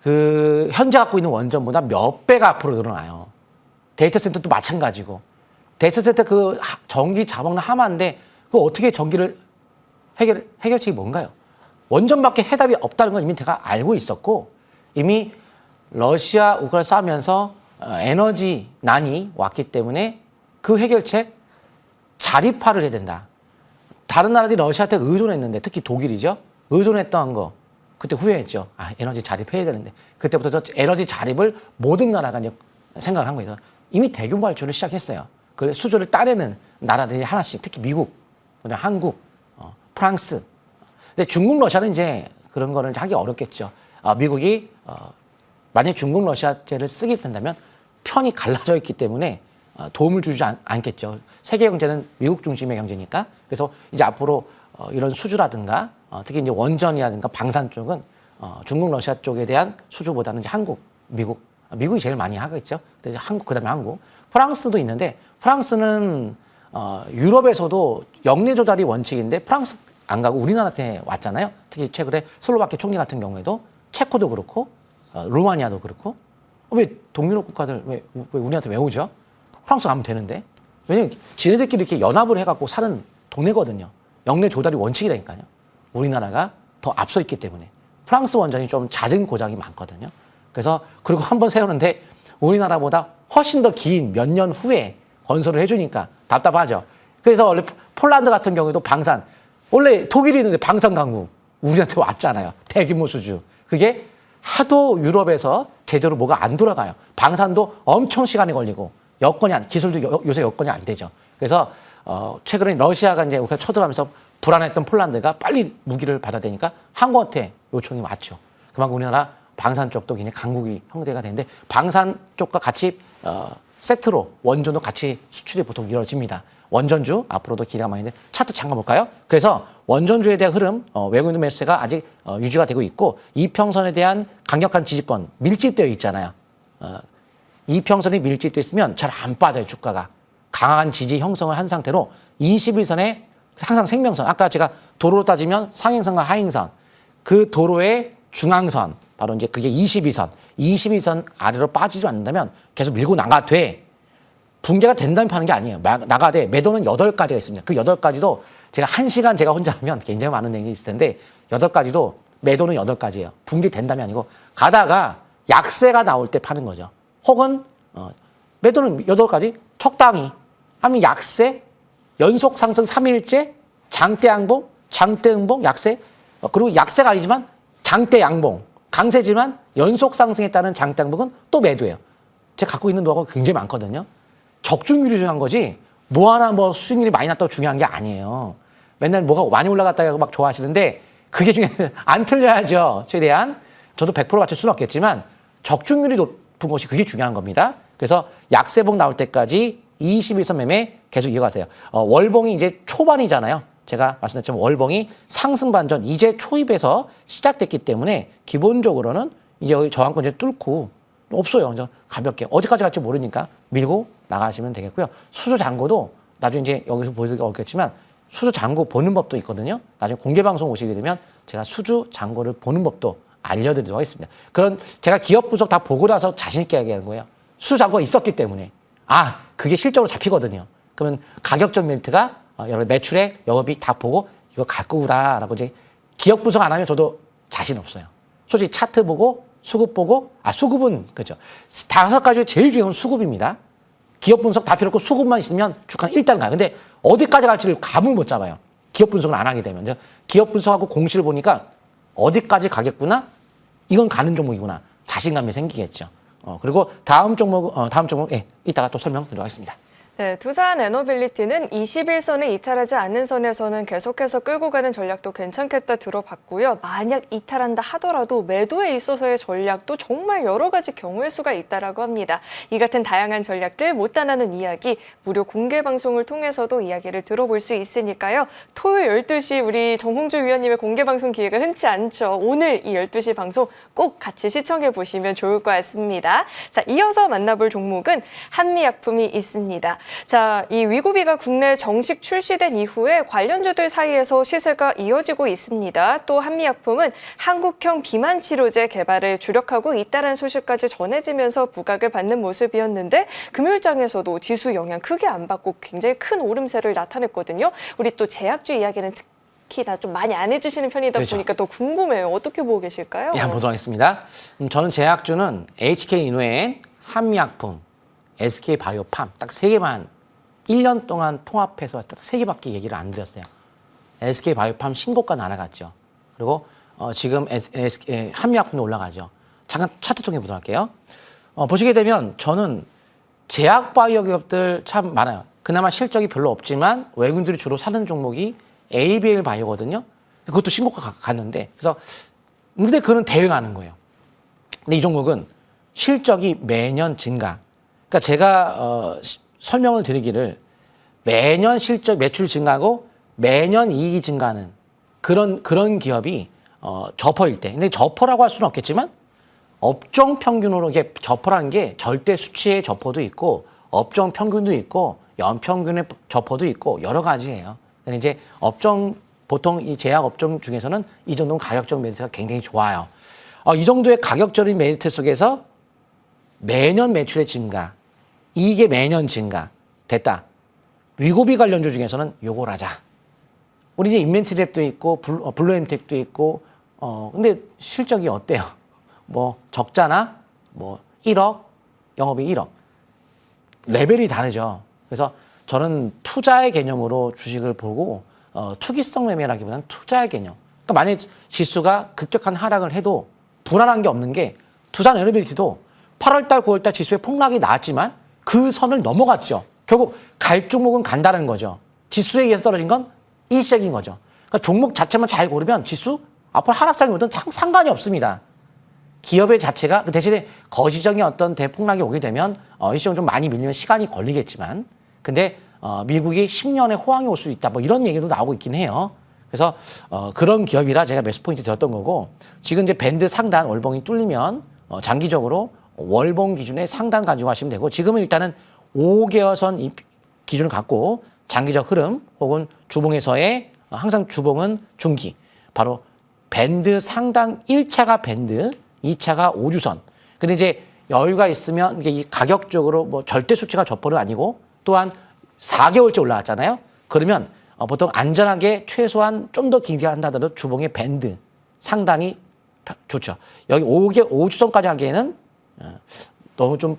현재 갖고 있는 원전보다 몇 배가 앞으로 늘어나요. 데이터 센터도 마찬가지고. 데이터 센터 전기 자먹는 하마인데 어떻게 전기를 해결책이 뭔가요? 원전밖에 해답이 없다는 건 이미 제가 알고 있었고 이미 러시아 우크라이나 싸우면서 에너지 난이 왔기 때문에 그 해결책 자립화를 해야 된다. 다른 나라들이 러시아한테 의존했는데 특히 독일이죠. 의존했던 거 그때 후회했죠. 에너지 자립해야 되는데 그때부터 저 에너지 자립을 모든 나라가 이제 생각을 한 거예요. 이미 대규모 발전을 시작했어요. 그 수주를 따내는 나라들이 하나씩 특히 미국, 한국, 프랑스. 근데 중국, 러시아는 이제 그런 거를 하기 어렵겠죠. 미국이 만약 중국, 러시아제를 쓰게 된다면 편이 갈라져 있기 때문에 도움을 주지 않겠죠. 세계 경제는 미국 중심의 경제니까. 그래서 이제 앞으로 이런 수주라든가 특히 이제 원전이라든가 방산 쪽은 중국, 러시아 쪽에 대한 수주보다는 이제 한국, 미국이 제일 많이 하겠죠. 한국 그다음에 한국, 프랑스도 있는데 프랑스는 유럽에서도 역내 조달이 원칙인데 프랑스 안 가고 우리나라한테 왔잖아요. 특히 최근에 슬로바키아 총리 같은 경우에도 체코도 그렇고 루마니아도 그렇고 왜 동유럽 국가들 왜 우리한테 왜 오죠? 프랑스 가면 되는데. 왜냐면 지네들끼리 이렇게 연합을 해갖고 사는 동네거든요. 역내 조달이 원칙이라니까요. 우리나라가 더 앞서 있기 때문에. 프랑스 원전이 좀 잦은 고장이 많거든요. 그래서 그리고 한번 세우는데 우리나라보다 훨씬 더 긴 몇 년 후에 건설을 해주니까 답답하죠. 그래서 원래 폴란드 같은 경우에도 방산. 원래 독일이 있는데 방산 강국 우리한테 왔잖아요. 대규모 수주. 그게 하도 유럽에서 제대로 뭐가 안 돌아가요. 방산도 엄청 시간이 걸리고 기술도 요새 여건이 안 되죠. 그래서 최근에 러시아가 이제 우리가 쳐들어가면서 불안했던 폴란드가 빨리 무기를 받아야 되니까 한국한테 요청이 왔죠. 그만큼 우리나라 방산 쪽도 굉장히 강국이 형태가 되는데 방산 쪽과 같이 세트로 원전도 같이 수출이 보통 이루어집니다. 원전주 앞으로도 기대가 많이 있는데 차트 잠깐 볼까요? 그래서 원전주에 대한 흐름 외국인 매수세가 아직 유지가 되고 있고 이평선에 대한 강력한 지지권 밀집되어 있잖아요. 이평선이 밀집되어 있으면 잘 안 빠져요. 주가가. 강한 지지 형성을 한 상태로 21선에 항상 생명선 아까 제가 도로로 따지면 상행선과 하행선 그 도로의 중앙선 바로 이제 그게 22선 아래로 빠지지 않는다면 계속 밀고 나가되 붕괴가 된다면 파는 게 아니에요. 나가되 매도는 8가지가 있습니다. 그 8가지도 제가 1시간 제가 혼자 하면 굉장히 많은 얘기 있을 텐데 8가지도 매도는 8가지예요. 붕괴 된다면 아니고 가다가 약세가 나올 때 파는 거죠. 혹은 매도는 8가지 적당히 하면 약세, 연속 상승 3일째, 장대 양봉, 장대 음봉, 약세, 그리고 약세가 아니지만 장대 양봉, 강세지만 연속 상승에 따른 장대 양봉은 또 매도예요. 제가 갖고 있는 노하우가 굉장히 많거든요. 적중률이 중요한 거지 뭐 하나 뭐 수익률이 많이 났다고 중요한 게 아니에요. 맨날 뭐가 많이 올라갔다고 막 좋아하시는데 그게 중요해요. 안 틀려야죠. 최대한. 저도 100% 맞출 수는 없겠지만 적중률이 높은 것이 그게 중요한 겁니다. 그래서 약세봉 나올 때까지 21선 매매 계속 이어가세요. 월봉이 이제 초반이잖아요. 제가 말씀드렸지만 월봉이 상승 반전 이제 초입에서 시작됐기 때문에 기본적으로는 이제 여기 저항권 이제 뚫고 없어요. 이제 가볍게 어디까지 갈지 모르니까 밀고 나가시면 되겠고요. 수주 잔고도 나중에 이제 여기서 보여드리기 어렵겠지만 수주 잔고 보는 법도 있거든요. 나중에 공개 방송 오시게 되면 제가 수주 잔고를 보는 법도 알려드리도록 하겠습니다. 그런 제가 기업 분석 다 보고 나서 자신 있게 얘기하는 거예요. 수주 잔고가 있었기 때문에 그게 실적으로 잡히거든요. 그러면 가격적 메리트가 여러 매출에 영업이 다 보고 이거 갈 거구나라고 이제 기업 분석 안 하면 저도 자신 없어요. 솔직히 차트 보고 수급 보고 수급은 그죠. 5가지 중에 제일 중요한 건 수급입니다. 기업 분석 다 필요 없고 수급만 있으면 주가는 일단 가요. 근데 어디까지 갈지를 감을 못 잡아요. 기업 분석을 안 하게 되면. 기업 분석하고 공시를 보니까 어디까지 가겠구나? 이건 가는 종목이구나. 자신감이 생기겠죠. 그리고 다음 종목, 이따가 또 설명드리도록 하겠습니다. 네, 두산 에너빌리티는 21선을 이탈하지 않는 선에서는 계속해서 끌고 가는 전략도 괜찮겠다 들어봤고요. 만약 이탈한다 하더라도 매도에 있어서의 전략도 정말 여러 가지 경우의 수가 있다라고 합니다. 이 같은 다양한 전략들 못다나는 이야기 무료 공개 방송을 통해서도 이야기를 들어볼 수 있으니까요. 토요일 12시 우리 정홍주 위원님의 공개 방송 기회가 흔치 않죠. 오늘 이 12시 방송 꼭 같이 시청해 보시면 좋을 것 같습니다. 자, 이어서 만나볼 종목은 한미약품이 있습니다. 자, 이 위고비가 국내에 정식 출시된 이후에 관련주들 사이에서 시세가 이어지고 있습니다. 또 한미약품은 한국형 비만 치료제 개발에 주력하고 있다는 소식까지 전해지면서 부각을 받는 모습이었는데 금요일장에서도 지수 영향 크게 안 받고 굉장히 큰 오름세를 나타냈거든요. 우리 또 제약주 이야기는 특히나 좀 많이 안 해주시는 편이다 그렇죠. 보니까 더 궁금해요. 어떻게 보고 계실까요? 한번 보도록 하겠습니다. 저는 제약주는 HK인후엔, 한미약품, SK바이오팜 딱 3개만 1년 동안 통합해서 딱 3개밖에 얘기를 안 드렸어요. SK바이오팜 신고가 날아갔죠. 그리고 지금 한미약품도 올라가죠. 잠깐 차트 통해 보도록 할게요. 보시게 되면 저는 제약바이오 기업들 참 많아요. 그나마 실적이 별로 없지만 외국인들이 주로 사는 종목이 ABL 바이오거든요. 그것도 신고가 갔는데 그래서 근데 그거는 대응하는 거예요. 근데 이 종목은 실적이 매년 증가. 그러니까 제가 설명을 드리기를 매년 실적 매출 증가하고 매년 이익이 증가하는 그런 기업이 저퍼일 때. 근데 저퍼라고 할 수는 없겠지만 업종 평균으로 이게 저퍼라는 게 절대 수치의 저퍼도 있고 업종 평균도 있고 연평균의 저퍼도 있고 여러 가지예요. 근데 이제 업종 보통 이 제약 업종 중에서는 이 정도는 가격적 메리트가 굉장히 좋아요. 이 정도의 가격적인 메리트 속에서 매년 매출의 증가, 이게 매년 증가 됐다. 위고비 관련주 중에서는 요걸 하자. 우리 이제 인벤트랩도 있고 블루엠텍도 있고 근데 실적이 어때요? 뭐 적자나 뭐 1억, 영업이 1억. 레벨이 다르죠. 그래서 저는 투자의 개념으로 주식을 보고 투기성 매매라기보다는 투자의 개념. 그러니까 만약에 지수가 급격한 하락을 해도 불안한 게 없는 게 두산 에너빌리티도 8월달, 9월달 지수의 폭락이 나왔지만 그 선을 넘어갔죠. 결국 갈 종목은 간다는 거죠. 지수에 의해서 떨어진 건 일시적인 거죠. 그러니까 종목 자체만 잘 고르면 지수 앞으로 하락장이 오든 상관이 없습니다. 기업의 자체가 그 대신에 거시적인 어떤 대폭락이 오게 되면 일시적으로 좀 많이 밀리면 시간이 걸리겠지만 근데 미국이 10년의 호황이 올 수 있다. 뭐 이런 얘기도 나오고 있긴 해요. 그래서 그런 기업이라 제가 매수 포인트 들었던 거고 지금 이제 밴드 상단 월봉이 뚫리면 장기적으로 월봉 기준의 상단 가지고 하시면 되고 지금은 일단은 5개월선 이 기준을 갖고 장기적 흐름 혹은 주봉에서의 항상 주봉은 중기 바로 밴드 상단 1차가 밴드 2차가 5주선 근데 이제 여유가 있으면 이게 가격적으로 뭐 절대 수치가 저포는 아니고 또한 4개월째 올라왔잖아요. 그러면 보통 안전하게 최소한 좀 더 길게 한다더라도 주봉의 밴드 상단이 좋죠. 여기 오후 추정까지 하기에는 너무 좀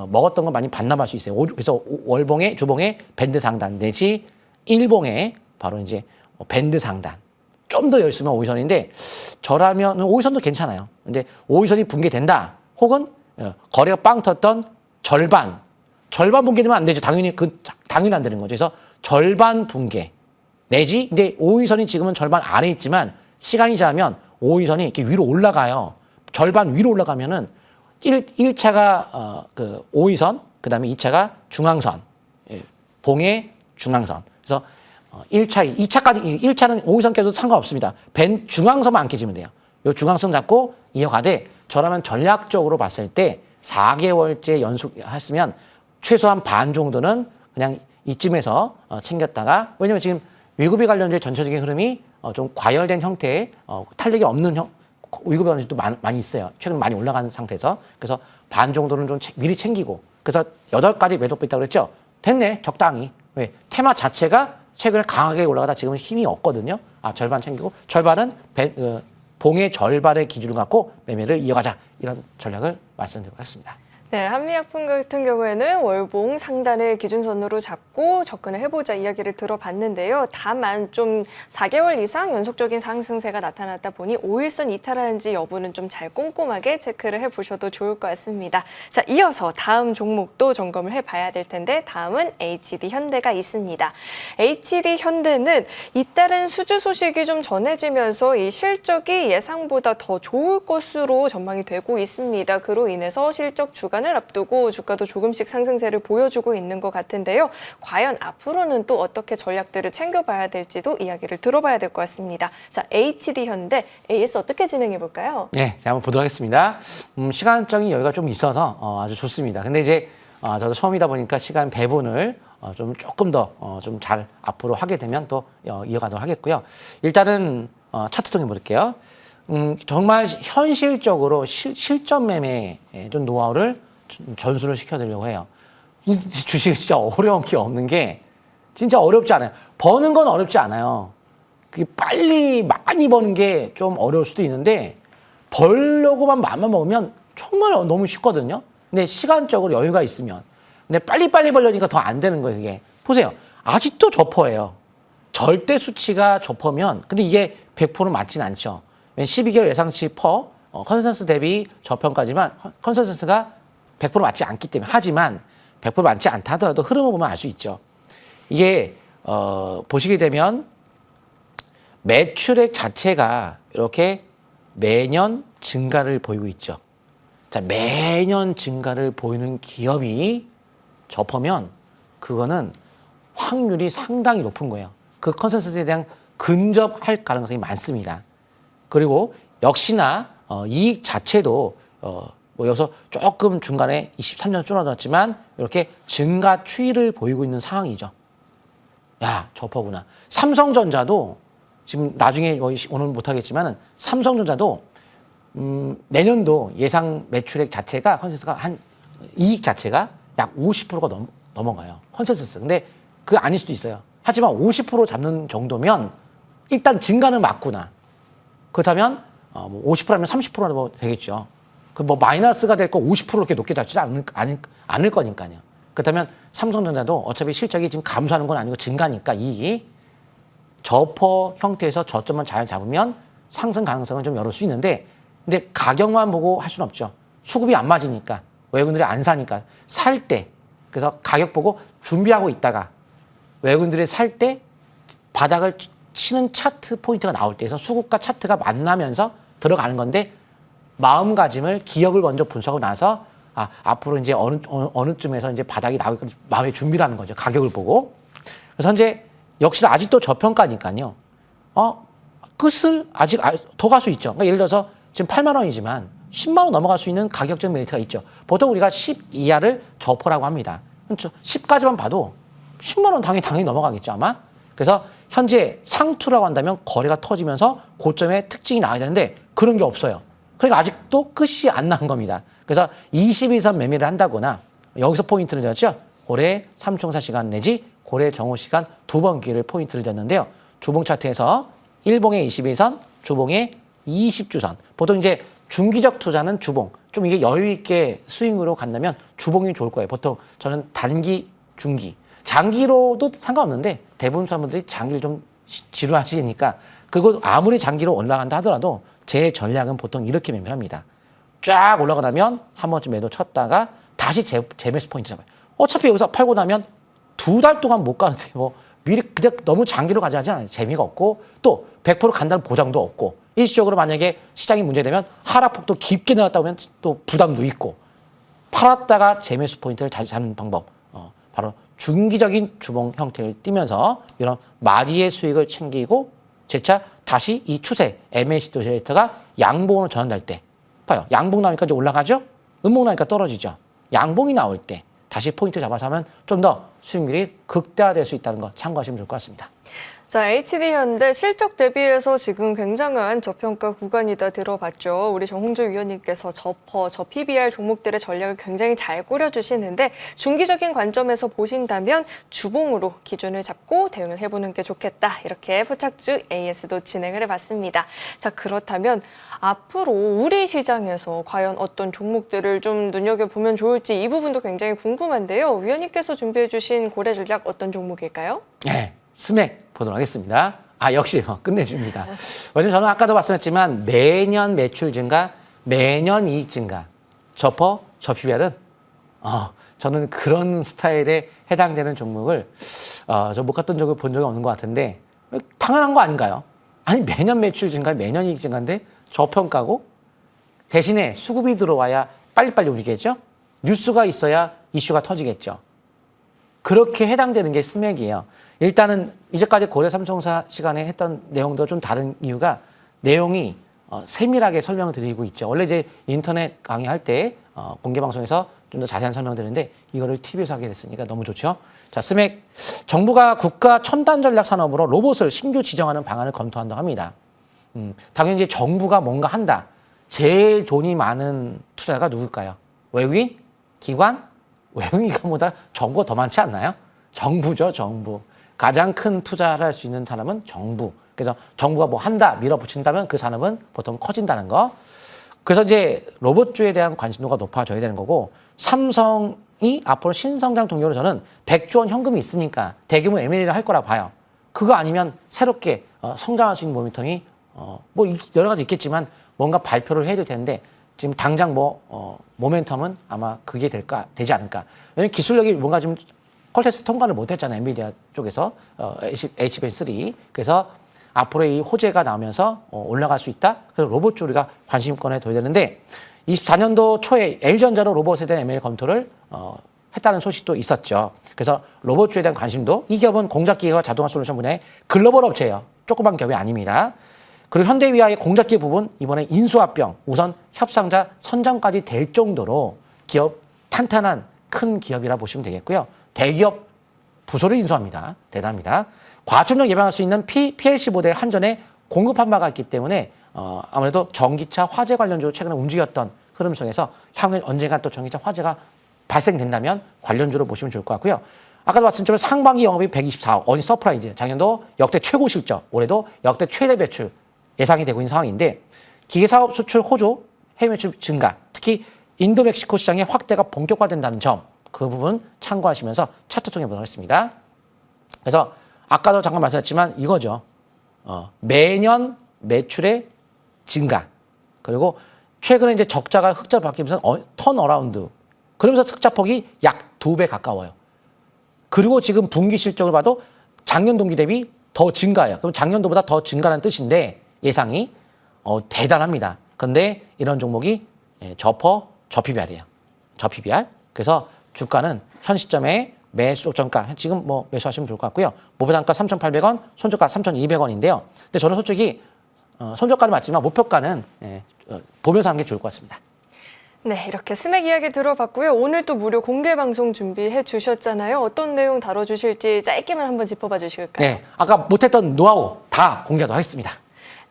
먹었던 거 많이 반납할 수 있어요. 그래서 월봉에 주봉에 밴드 상단 내지 일봉에 바로 이제 밴드 상단. 좀 더 열심히 오이선인데 저라면 오이선도 괜찮아요. 근데 오이선이 붕괴된다. 혹은 거래가 빵 텄던 절반 붕괴되면 안 되죠. 당연히 안 되는 거죠. 그래서 절반 붕괴 내지 근데 오이선이 지금은 절반 아래 있지만 시간이 지나면 오이선이 이렇게 위로 올라가요. 절반 위로 올라가면은 1차가 그 오이선, 그다음에 2차가 중앙선. 봉의 중앙선. 그래서 1차, 2차까지 1차는 오이선 깨도 상관없습니다. 중앙선만 안 깨지면 돼요. 요 중앙선 잡고 이어가되 저라면 전략적으로 봤을 때 4개월째 연속 했으면 최소한 반 정도는 그냥 이쯤에서 챙겼다가 왜냐면 지금 위급이 관련주의 전체적인 흐름이 좀 과열된 형태의 탄력이 없는 위급이 관련주도 많이 있어요. 최근 많이 올라간 상태에서. 그래서 반 정도는 좀 미리 챙기고 그래서 8가지 매도가 있다고 그랬죠. 됐네. 적당히. 왜? 테마 자체가 최근에 강하게 올라가다 지금은 힘이 없거든요. 절반 챙기고 절반은 봉의 절반의 기준을 갖고 매매를 이어가자. 이런 전략을 말씀드리고 했습니다. 네, 한미약품 같은 경우에는 월봉 상단을 기준선으로 잡고 접근을 해보자 이야기를 들어봤는데요. 다만 좀 4개월 이상 연속적인 상승세가 나타났다 보니 5일선 이탈하는지 여부는 좀 잘 꼼꼼하게 체크를 해보셔도 좋을 것 같습니다. 자, 이어서 다음 종목도 점검을 해봐야 될 텐데 다음은 HD현대가 있습니다. HD현대는 잇따른 수주 소식이 좀 전해지면서 이 실적이 예상보다 더 좋을 것으로 전망이 되고 있습니다. 그로 인해서 실적 주간을 앞두고 주가도 조금씩 상승세를 보여주고 있는 것 같은데요. 과연 앞으로는 또 어떻게 전략들을 챙겨봐야 될지도 이야기를 들어봐야 될 것 같습니다. 자, HD현대, AS 어떻게 진행해 볼까요? 네, 한번 보도록 하겠습니다. 시간적인 여유가 좀 있어서 아주 좋습니다. 근데 이제 저도 처음이다 보니까 시간 배분을 좀 조금 더 좀 잘 앞으로 하게 되면 또 이어가도록 하겠고요. 일단은 차트 통해 볼게요. 정말 현실적으로 실전 매매 좀 노하우를 전수를 시켜드리려고 해요. 주식이 진짜 어려운 게 없는 게 진짜 어렵지 않아요. 버는 건 어렵지 않아요. 그게 빨리 많이 버는 게 좀 어려울 수도 있는데 벌려고만 마음만 먹으면 정말 너무 쉽거든요. 근데 시간적으로 여유가 있으면. 근데 빨리빨리 벌려니까 더 안 되는 거예요, 그게. 보세요. 아직도 저퍼예요. 절대 수치가 저퍼면 근데 이게 100% 맞진 않죠. 12개월 예상치 컨센서스 대비 저평가지만 컨센서스가 100% 맞지 않기 때문에 하지만 100% 맞지 않다 하더라도 흐름을 보면 알 수 있죠. 이게 보시게 되면 매출액 자체가 이렇게 매년 증가를 보이고 있죠. 자, 매년 증가를 보이는 기업이 접으면 그거는 확률이 상당히 높은 거예요. 그 컨센서스에 대한 근접할 가능성이 많습니다. 그리고 역시나 이익 자체도 뭐 여기서 조금 중간에 23년 줄어들었지만 이렇게 증가 추이를 보이고 있는 상황이죠. 야, 저퍼구나. 삼성전자도 지금 나중에 오늘 못하겠지만은 삼성전자도 내년도 예상 매출액 자체가 컨센서스가 한 이익 자체가 약 50%가 넘어가요. 컨센서스. 근데 그게 아닐 수도 있어요. 하지만 50% 잡는 정도면 일단 증가는 맞구나. 그렇다면 50%라면 30%는 뭐 되겠죠. 그 뭐 마이너스가 될 거 50% 이렇게 높게 잡지 않을 거니까요. 그렇다면 삼성전자도 어차피 실적이 지금 감소하는 건 아니고 증가니까 이익이 저퍼 형태에서 저점만 잘 잡으면 상승 가능성은 좀 열을 수 있는데 근데 가격만 보고 할 수는 없죠. 수급이 안 맞으니까 외국인들이 안 사니까 살 때 그래서 가격 보고 준비하고 있다가 외국인들이 살 때 바닥을 치는 차트 포인트가 나올 때에서 수급과 차트가 만나면서 들어가는 건데 마음가짐을 기업을 먼저 분석하고 나서 앞으로 이제 어느 쯤에서 이제 바닥이 나올 까 마음의 준비를 하는 거죠. 가격을 보고. 그래서 이제 역시나 아직도 저평가니까요. 끝을 아직 더 갈 수 있죠. 그러니까 예를 들어서 지금 8만 원이지만 10만 원 넘어갈 수 있는 가격적 메리트가 있죠. 보통 우리가 10 이하를 저퍼라고 합니다. 10까지만 봐도 10만 원 당연히 넘어가겠죠, 아마. 그래서 현재 상투라고 한다면 거래가 터지면서 고점의 특징이 나와야 되는데 그런 게 없어요. 그러니까 아직도 끝이 안 난 겁니다. 그래서 22선 매매를 한다거나 여기서 포인트를 줬죠. 고래 3총사 시간 내지 고래 정오 시간 2번 기회를 포인트를 줬는데요. 주봉 차트에서 일봉의 22선, 주봉의 20주선. 보통 이제 중기적 투자는 주봉. 좀 이게 여유 있게 스윙으로 간다면 주봉이 좋을 거예요. 보통 저는 단기, 중기. 장기로도 상관없는데 대부분 사람들이 장기를 좀 지루하시니까 그거 아무리 장기로 올라간다 하더라도 제 전략은 보통 이렇게 매매합니다. 쫙 올라가 나면 한 번쯤 매도 쳤다가 다시 재매수 포인트 잡아요. 어차피 여기서 팔고 나면 2달 동안 못 가는데 뭐 미리 그냥 너무 장기로 가져가지 않아요. 재미가 없고 또 100% 간다는 보장도 없고 일시적으로 만약에 시장이 문제되면 하락폭도 깊게 나왔다고 하면 또 부담도 있고 팔았다가 재매수 포인트를 다시 잡는 방법 바로 중기적인 주봉 형태를 띠면서 이런 마디의 수익을 챙기고 재차 다시 이 추세 MACD 데이터가 양봉으로 전환될 때 봐요. 양봉 나오니까 이제 올라가죠. 음봉 나오니까 떨어지죠. 양봉이 나올 때 다시 포인트 잡아서 하면 좀 더 수익률이 극대화될 수 있다는 거 참고하시면 좋을 것 같습니다. 자, HD현대 실적 대비해서 지금 굉장한 저평가 구간이다 들어봤죠. 우리 정홍조 위원님께서 저 PBR 종목들의 전략을 굉장히 잘 꾸려주시는데 중기적인 관점에서 보신다면 주봉으로 기준을 잡고 대응을 해보는 게 좋겠다. 이렇게 포착주 AS도 진행을 해봤습니다. 자, 그렇다면 앞으로 우리 시장에서 과연 어떤 종목들을 좀 눈여겨보면 좋을지 이 부분도 굉장히 궁금한데요. 위원님께서 준비해주신 고래 전략 어떤 종목일까요? 네. 스맥 보도록 하겠습니다. 역시 끝내줍니다. 왜냐면 저는 아까도 말씀했지만 매년 매출 증가, 매년 이익 증가. 저 PBR은 저는 그런 스타일에 해당되는 종목을 저 못 갔던 적을 본 적이 없는 것 같은데 당연한 거 아닌가요? 아니 매년 매출 증가, 매년 이익 증가인데 저평가고 대신에 수급이 들어와야 빨리빨리 움직이겠죠? 뉴스가 있어야 이슈가 터지겠죠. 그렇게 해당되는 게 스맥이에요. 일단은 이제까지 고래 삼총사 시간에 했던 내용도 좀 다른 이유가 내용이 세밀하게 설명을 드리고 있죠. 원래 이제 인터넷 강의할 때 공개 방송에서 좀 더 자세한 설명 드리는데 이거를 TV에서 하게 됐으니까 너무 좋죠. 자, 스맥 정부가 국가 첨단 전략 산업으로 로봇을 신규 지정하는 방안을 검토한다고 합니다. 당연히 이제 정부가 뭔가 한다. 제일 돈이 많은 투자가 누굴까요? 외국인? 기관? 외국인보다 정부가 더 많지 않나요? 정부죠, 정부. 가장 큰 투자를 할 수 있는 사람은 정부. 그래서 정부가 뭐 한다, 밀어붙인다면 그 산업은 보통 커진다는 거. 그래서 이제 로봇주에 대한 관심도가 높아져야 되는 거고, 삼성이 앞으로 신성장 동력으로 저는 100조 원 현금이 있으니까 대규모 M&A를 할 거라 봐요. 그거 아니면 새롭게 성장할 수 있는 모멘텀이 뭐 여러 가지 있겠지만 뭔가 발표를 해야 될 텐데 지금 당장 모멘텀은 아마 그게 되지 않을까. 왜냐면 기술력이 뭔가 좀 퀄테스트 통과를 못했잖아요. 엔비디아 쪽에서 HBM3. 그래서 앞으로 이 호재가 나오면서 올라갈 수 있다. 그래서 로봇주 우리가 관심권에 둬야 되는데 24년도 초에 LG전자로 로봇에 대한 M&A 검토를 했다는 소식도 있었죠. 그래서 로봇주에 대한 관심도 이 기업은 공작기계와 자동화 솔루션 분야의 글로벌 업체예요. 조그만 기업이 아닙니다. 그리고 현대위아의 공작기 부분 이번에 인수합병 우선 협상자 선정까지 될 정도로 기업 탄탄한 큰 기업이라 보시면 되겠고요. 대기업 부서를 인수합니다. 대단합니다. 과천력 예방할 수 있는 PLC 모델 한전에 공급한 바가 있기 때문에 아무래도 전기차 화재 관련주로 최근에 움직였던 흐름 속에서 향후에 언젠가 또 전기차 화재가 발생된다면 관련주로 보시면 좋을 것 같고요. 아까도 말씀드렸지만 상반기 영업이 124억, 어니 서프라이즈. 작년도 역대 최고 실적, 올해도 역대 최대 매출 예상이 되고 있는 상황인데 기계사업 수출 호조, 해외 매출 증가, 특히 인도 멕시코 시장의 확대가 본격화된다는 점, 그 부분 참고하시면서 차트 통해 보도록 하겠습니다. 그래서 아까도 잠깐 말씀드렸지만 이거죠. 매년 매출의 증가, 그리고 최근에 이제 적자가 흑자로 바뀌면서 턴어라운드, 그러면서 흑자폭이 약 2배 가까워요. 그리고 지금 분기 실적을 봐도 작년 동기 대비 더 증가해요. 그럼 작년도보다 더 증가라는 뜻인데 예상이 대단합니다. 그런데 이런 종목이 저 PBR이에요. 저 PBR. 그래서 주가는 현 시점에 매수 정가 지금 뭐 매수하시면 좋을 것 같고요. 목표 단가 3,800원, 손절가 3,200원인데요. 근데 저는 솔직히 손절가는 맞지만 목표가는 보면서 하는 게 좋을 것 같습니다. 네, 이렇게 스맥 이야기 들어봤고요. 오늘 또 무료 공개 방송 준비해 주셨잖아요. 어떤 내용 다뤄주실지 짧게만 한번 짚어봐 주실까요? 네, 아까 못했던 노하우 다 공개하도록 하겠습니다.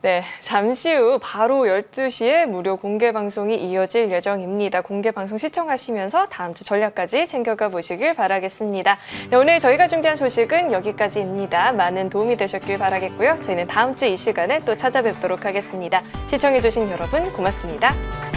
네, 잠시 후 바로 12시에 무료 공개 방송이 이어질 예정입니다. 공개 방송 시청하시면서 다음 주 전략까지 챙겨가 보시길 바라겠습니다. 네, 오늘 저희가 준비한 소식은 여기까지입니다. 많은 도움이 되셨길 바라겠고요. 저희는 다음 주 이 시간에 또 찾아뵙도록 하겠습니다. 시청해주신 여러분 고맙습니다.